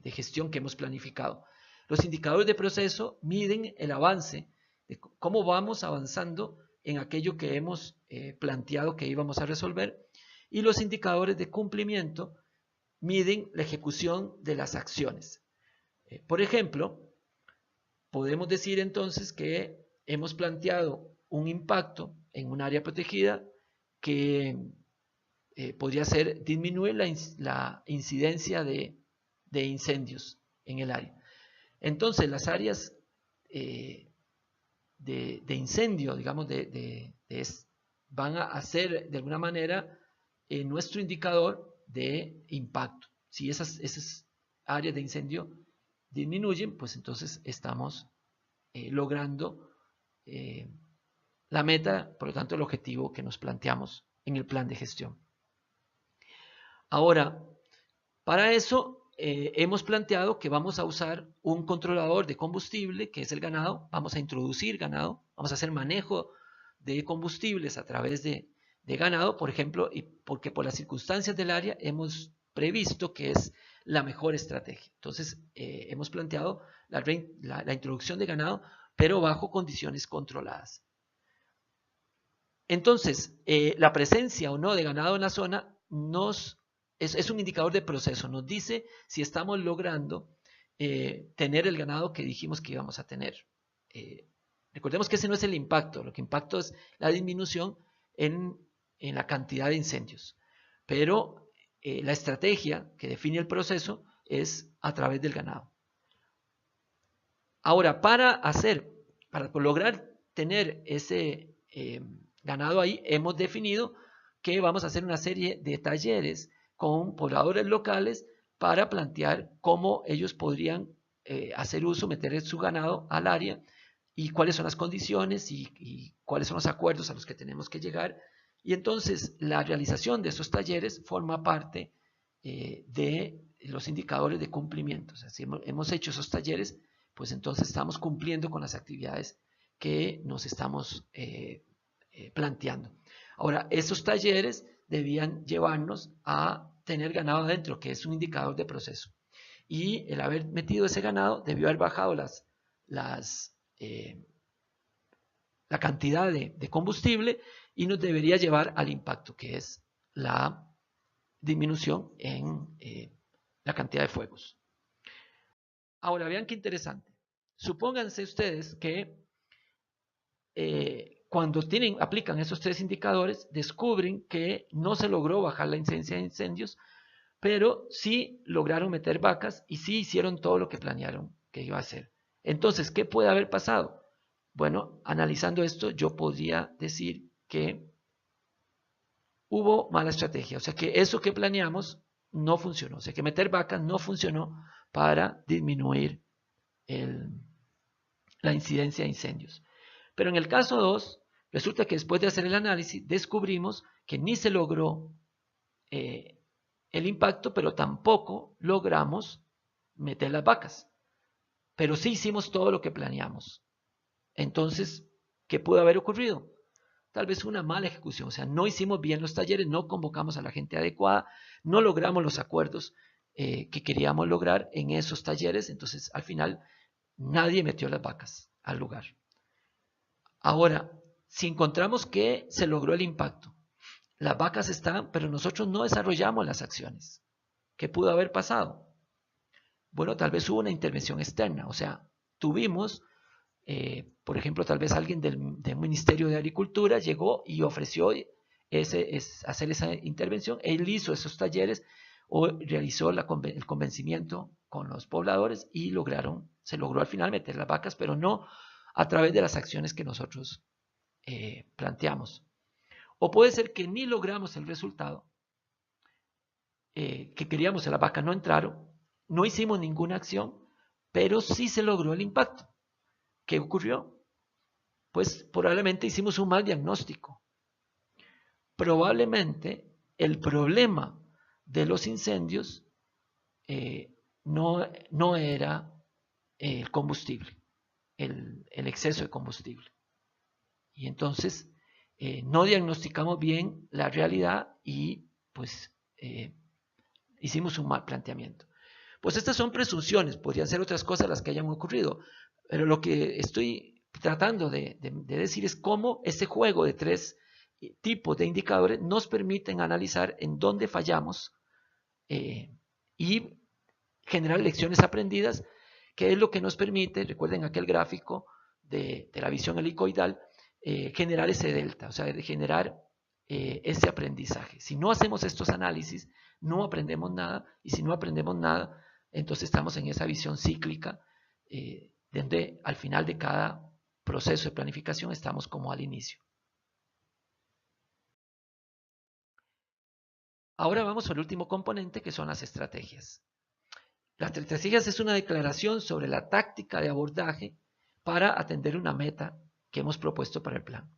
gestión que hemos planificado. Los indicadores de proceso miden el avance, de cómo vamos avanzando en aquello que hemos planteado que íbamos a resolver, y los indicadores de cumplimiento miden la ejecución de las acciones. Por ejemplo, podemos decir entonces que hemos planteado un impacto en un área protegida que podría ser disminuir la incidencia de incendios en el área. Entonces, las áreas de incendio, digamos, van a ser de alguna manera nuestro indicador de impacto. Si esas áreas de incendio disminuyen, pues entonces estamos logrando la meta, por lo tanto el objetivo que nos planteamos en el plan de gestión. Ahora, para eso hemos planteado que vamos a usar un controlador de combustible, que es el ganado. Vamos a introducir ganado, vamos a hacer manejo de combustibles a través de ganado, por ejemplo, y porque por las circunstancias del área hemos previsto que es la mejor estrategia. Entonces, hemos planteado la introducción de ganado, pero bajo condiciones controladas. Entonces, la presencia o no de ganado en la zona es un indicador de proceso, nos dice si estamos logrando tener el ganado que dijimos que íbamos a tener. Recordemos que ese no es el impacto, lo que impacta es la disminución en la cantidad de incendios, pero la estrategia que define el proceso es a través del ganado. Ahora, para lograr tener ese ganado ahí, hemos definido que vamos a hacer una serie de talleres con pobladores locales para plantear cómo ellos podrían hacer uso, meter su ganado al área y cuáles son las condiciones y cuáles son los acuerdos a los que tenemos que llegar. Y entonces la realización de esos talleres forma parte de los indicadores de cumplimiento. O sea, si hemos hecho esos talleres, pues entonces estamos cumpliendo con las actividades que nos estamos planteando. Ahora, esos talleres debían llevarnos a tener ganado adentro, que es un indicador de proceso. Y el haber metido ese ganado debió haber bajado la cantidad de combustible y nos debería llevar al impacto, que es la disminución en la cantidad de fuegos. Ahora, vean qué interesante. Supónganse ustedes que cuando aplican esos 3 indicadores, descubren que no se logró bajar la incidencia de incendios, pero sí lograron meter vacas y sí hicieron todo lo que planearon que iba a hacer. Entonces, ¿qué puede haber pasado? Bueno, analizando esto, yo podría decir que hubo mala estrategia, o sea que eso que planeamos no funcionó, o sea que meter vacas no funcionó para disminuir la incidencia de incendios. Pero en el caso 2, resulta que después de hacer el análisis descubrimos que ni se logró el impacto, pero tampoco logramos meter las vacas. Pero sí hicimos todo lo que planeamos. Entonces, ¿qué pudo haber ocurrido? Tal vez una mala ejecución, o sea, no hicimos bien los talleres, no convocamos a la gente adecuada, no logramos los acuerdos que queríamos lograr en esos talleres, entonces al final nadie metió las vacas al lugar. Ahora, si encontramos que se logró el impacto, las vacas están, pero nosotros no desarrollamos las acciones, ¿qué pudo haber pasado? Bueno, tal vez hubo una intervención externa, o sea, tuvimos por ejemplo, tal vez alguien del Ministerio de Agricultura llegó y ofreció hacer esa intervención. Él hizo esos talleres o realizó el convencimiento con los pobladores y se logró al final meter las vacas, pero no a través de las acciones que nosotros planteamos. O puede ser que ni logramos el resultado que queríamos, las vacas no entraron, no hicimos ninguna acción, pero sí se logró el impacto. ¿Qué ocurrió? Pues probablemente hicimos un mal diagnóstico. Probablemente el problema de los incendios no era el combustible, el exceso de combustible. Y entonces no diagnosticamos bien la realidad y pues hicimos un mal planteamiento. Pues estas son presunciones, podrían ser otras cosas las que hayan ocurrido, pero lo que estoy tratando de decir es cómo este juego de tres tipos de indicadores nos permiten analizar en dónde fallamos y generar lecciones aprendidas, que es lo que nos permite, recuerden aquel gráfico de la visión helicoidal, generar ese delta, o sea, de generar ese aprendizaje. Si no hacemos estos análisis, no aprendemos nada, y si no aprendemos nada, entonces estamos en esa visión cíclica, donde al final de cada proceso de planificación estamos como al inicio. Ahora vamos al último componente, que son las estrategias. Las estrategias es una declaración sobre la táctica de abordaje para atender una meta que hemos propuesto para el plan.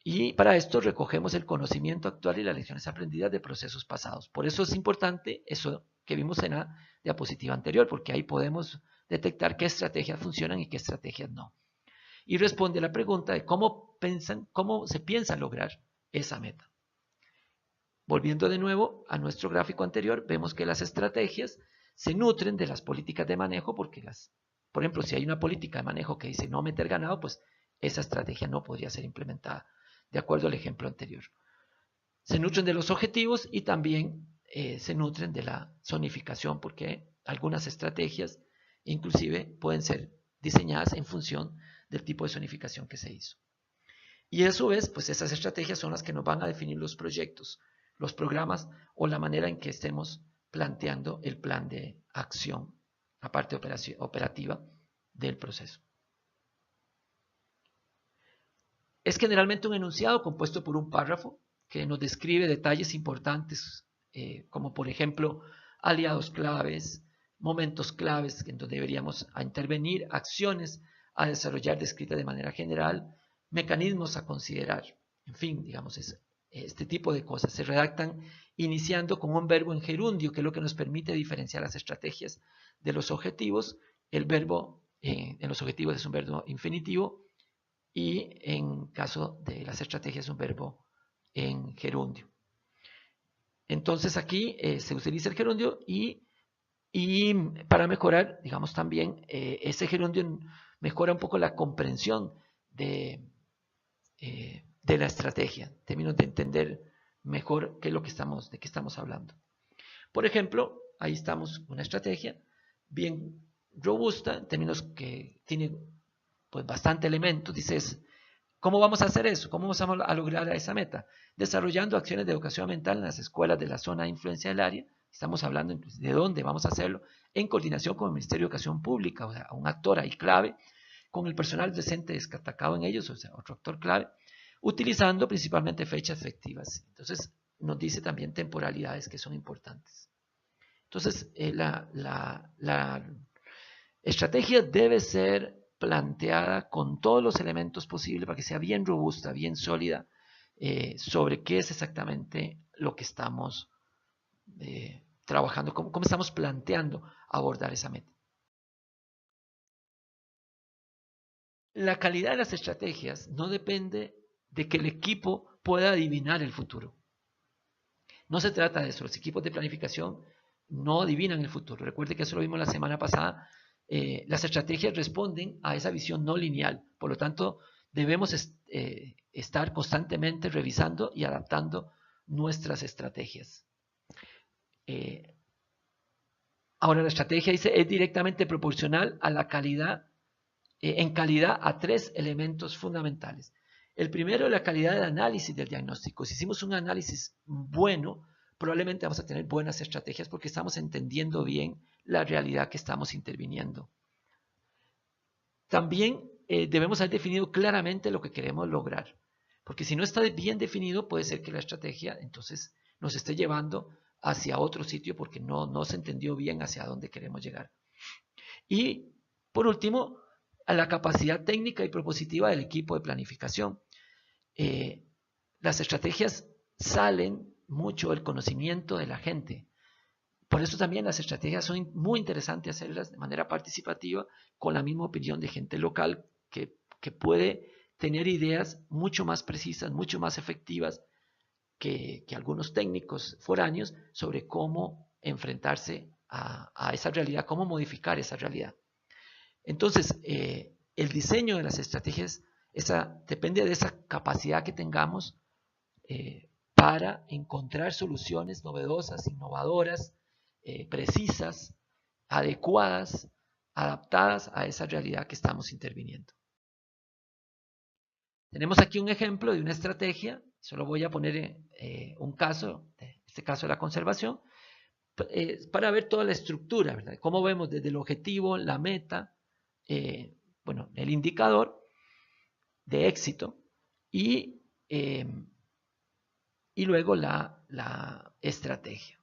Y para esto recogemos el conocimiento actual y las lecciones aprendidas de procesos pasados. Por eso es importante eso que vimos en la diapositiva anterior, porque ahí podemos detectar qué estrategias funcionan y qué estrategias no. Y responde a la pregunta de cómo se piensa lograr esa meta. Volviendo de nuevo a nuestro gráfico anterior, vemos que las estrategias se nutren de las políticas de manejo, porque por ejemplo, si hay una política de manejo que dice no meter ganado, pues esa estrategia no podría ser implementada, de acuerdo al ejemplo anterior. Se nutren de los objetivos y también se nutren de la zonificación, porque algunas estrategias inclusive pueden ser diseñadas en función del tipo de zonificación que se hizo. Y a su vez, pues esas estrategias son las que nos van a definir los proyectos, los programas o la manera en que estemos planteando el plan de acción, la parte operativa del proceso. Es generalmente un enunciado compuesto por un párrafo que nos describe detalles importantes, como por ejemplo aliados claves, momentos claves en donde deberíamos intervenir, acciones a desarrollar descritas de manera general, mecanismos a considerar, en fin, digamos, este tipo de cosas. Se redactan iniciando con un verbo en gerundio, que es lo que nos permite diferenciar las estrategias de los objetivos. El verbo en los objetivos es un verbo infinitivo y en caso de las estrategias es un verbo en gerundio. Entonces aquí se utiliza el gerundio y para mejorar, digamos también, ese gerundio mejora un poco la comprensión de la estrategia, en términos de entender mejor qué es lo que de qué estamos hablando. Por ejemplo, ahí estamos, una estrategia bien robusta, en términos que tiene pues bastante elementos, dices, ¿cómo vamos a hacer eso? ¿Cómo vamos a lograr esa meta? Desarrollando acciones de educación ambiental en las escuelas de la zona de influencia del área. Estamos hablando de dónde vamos a hacerlo, en coordinación con el Ministerio de Educación Pública, o sea, un actor ahí clave, con el personal docente destacado en ellos, o sea, otro actor clave, utilizando principalmente fechas efectivas. Entonces, nos dice también temporalidades que son importantes. Entonces, la estrategia debe ser planteada con todos los elementos posibles para que sea bien robusta, bien sólida, sobre qué es exactamente lo que estamos trabajando, cómo estamos planteando abordar esa meta. La calidad de las estrategias no depende de que el equipo pueda adivinar el futuro. No se trata de eso. Los equipos de planificación no adivinan el futuro. Recuerde que eso lo vimos la semana pasada. Las estrategias responden a esa visión no lineal. Por lo tanto, debemos estar constantemente revisando y adaptando nuestras estrategias. Ahora, la estrategia dice es directamente proporcional a la calidad, en calidad a 3 elementos fundamentales. El primero es la calidad del análisis del diagnóstico. Si hicimos un análisis bueno, probablemente vamos a tener buenas estrategias porque estamos entendiendo bien la realidad que estamos interviniendo. También debemos haber definido claramente lo que queremos lograr, porque si no está bien definido, puede ser que la estrategia entonces nos esté llevando hacia otro sitio porque no se entendió bien hacia dónde queremos llegar. Y por último, a la capacidad técnica y propositiva del equipo de planificación. Las estrategias salen mucho del conocimiento de la gente. Por eso también las estrategias son muy interesantes hacerlas de manera participativa con la misma opinión de gente local que puede tener ideas mucho más precisas, mucho más efectivas que algunos técnicos foráneos sobre cómo enfrentarse a esa realidad, cómo modificar esa realidad. Entonces, el diseño de las estrategias depende de esa capacidad que tengamos para encontrar soluciones novedosas, innovadoras, precisas, adecuadas, adaptadas a esa realidad que estamos interviniendo. Tenemos aquí un ejemplo de una estrategia, solo voy a poner un caso, este caso de la conservación, para ver toda la estructura, ¿verdad? Cómo vemos desde el objetivo, la meta, bueno, el indicador de éxito y luego la estrategia.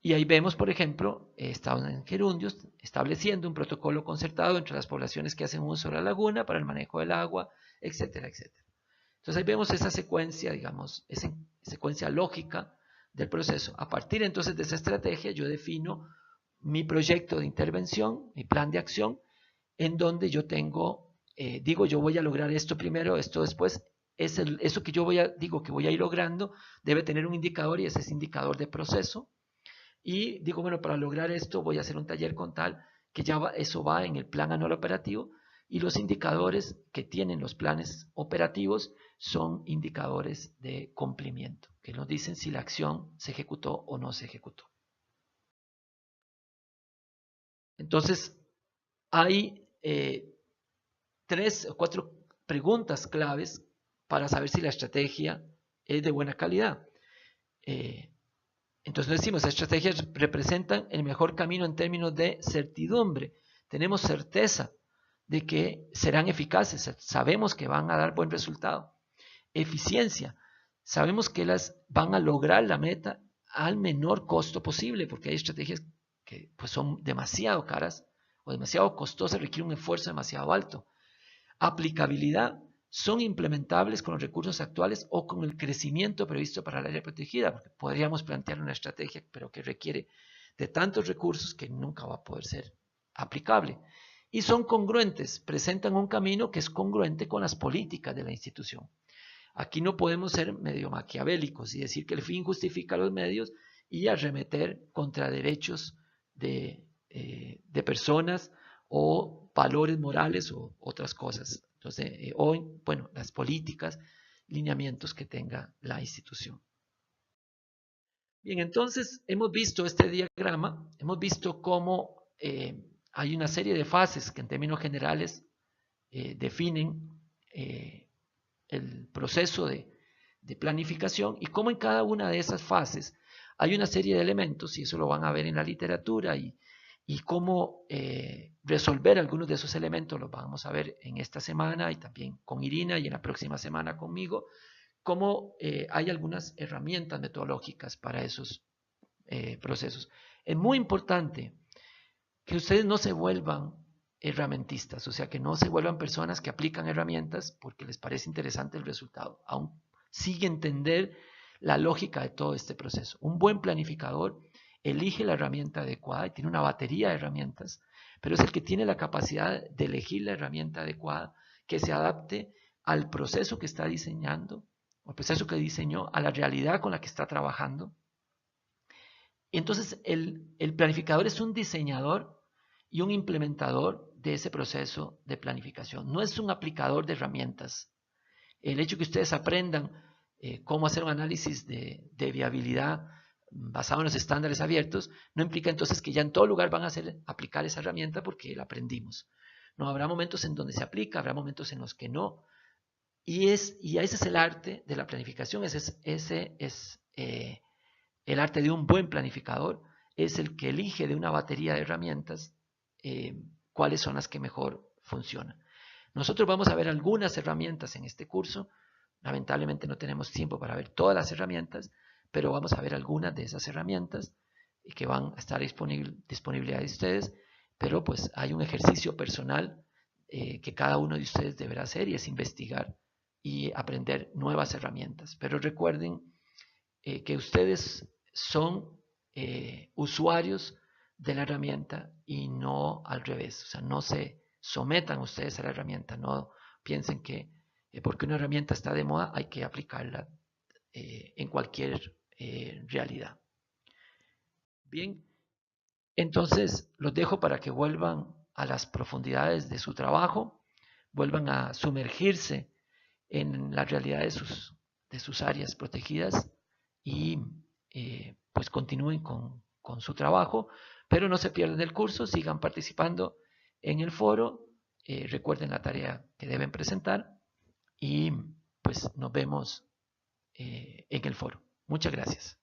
Y ahí vemos, por ejemplo, estados en gerundios estableciendo un protocolo concertado entre las poblaciones que hacen uso de la laguna para el manejo del agua, etcétera, etcétera. Entonces ahí vemos esa secuencia, digamos, esa secuencia lógica del proceso. A partir entonces de esa estrategia yo defino mi proyecto de intervención, mi plan de acción, en donde yo tengo, digo yo voy a lograr esto primero, esto después. Eso que yo digo que voy a ir logrando debe tener un indicador y ese es indicador de proceso. Y digo, bueno, para lograr esto voy a hacer un taller con tal, que ya eso va en el plan anual operativo y los indicadores que tienen los planes operativos son indicadores de cumplimiento, que nos dicen si la acción se ejecutó o no se ejecutó. Entonces, hay 3 o 4 preguntas claves para saber si la estrategia es de buena calidad. Entonces decimos, las estrategias representan el mejor camino en términos de certidumbre. Tenemos certeza de que serán eficaces, sabemos que van a dar buen resultado. Eficiencia, sabemos que las van a lograr la meta al menor costo posible, porque hay estrategias que pues, son demasiado caras o demasiado costosas, requieren un esfuerzo demasiado alto. Aplicabilidad, son implementables con los recursos actuales o con el crecimiento previsto para el área protegida, porque podríamos plantear una estrategia, pero que requiere de tantos recursos que nunca va a poder ser aplicable. Y son congruentes, presentan un camino que es congruente con las políticas de la institución. Aquí no podemos ser medio maquiavélicos y decir que el fin justifica los medios y arremeter contra derechos de personas o valores morales o otras cosas. Entonces, o, bueno, las políticas, lineamientos que tenga la institución. Bien, entonces hemos visto este diagrama, hemos visto cómo hay una serie de fases que en términos generales definen el proceso de planificación y cómo en cada una de esas fases hay una serie de elementos, y eso lo van a ver en la literatura, y cómo resolver algunos de esos elementos los vamos a ver en esta semana y también con Irina y en la próxima semana conmigo, cómo hay algunas herramientas metodológicas para esos procesos. Es muy importante que ustedes no se vuelvan herramientistas, o sea, que no se vuelvan personas que aplican herramientas porque les parece interesante el resultado, aún sigue entender la lógica de todo este proceso. Un buen planificador elige la herramienta adecuada y tiene una batería de herramientas, pero es el que tiene la capacidad de elegir la herramienta adecuada que se adapte al proceso que está diseñando, al proceso que diseñó, a la realidad con la que está trabajando. Entonces, el planificador es un diseñador y un implementador de ese proceso de planificación. No es un aplicador de herramientas. El hecho que ustedes aprendan cómo hacer un análisis de viabilidad basado en los estándares abiertos no implica entonces que ya en todo lugar van a aplicar esa herramienta porque la aprendimos. No, habrá momentos en donde se aplica, habrá momentos en los que no. Y ese es el arte de la planificación, ese es el arte de un buen planificador, es el que elige de una batería de herramientas cuáles son las que mejor funcionan. Nosotros vamos a ver algunas herramientas en este curso. Lamentablemente no tenemos tiempo para ver todas las herramientas, pero vamos a ver algunas de esas herramientas que van a estar disponibles a ustedes. Pero pues hay un ejercicio personal que cada uno de ustedes deberá hacer y es investigar y aprender nuevas herramientas. Pero recuerden que ustedes son usuarios de la herramienta y no al revés. O sea, no se sometan ustedes a la herramienta, no piensen que porque una herramienta está de moda hay que aplicarla en cualquier realidad. Bien, entonces los dejo para que vuelvan a las profundidades de su trabajo, vuelvan a sumergirse en la realidad de sus áreas protegidas y pues continúen con su trabajo, pero no se pierdan el curso, sigan participando en el foro, recuerden la tarea que deben presentar y pues nos vemos en el foro. Muchas gracias.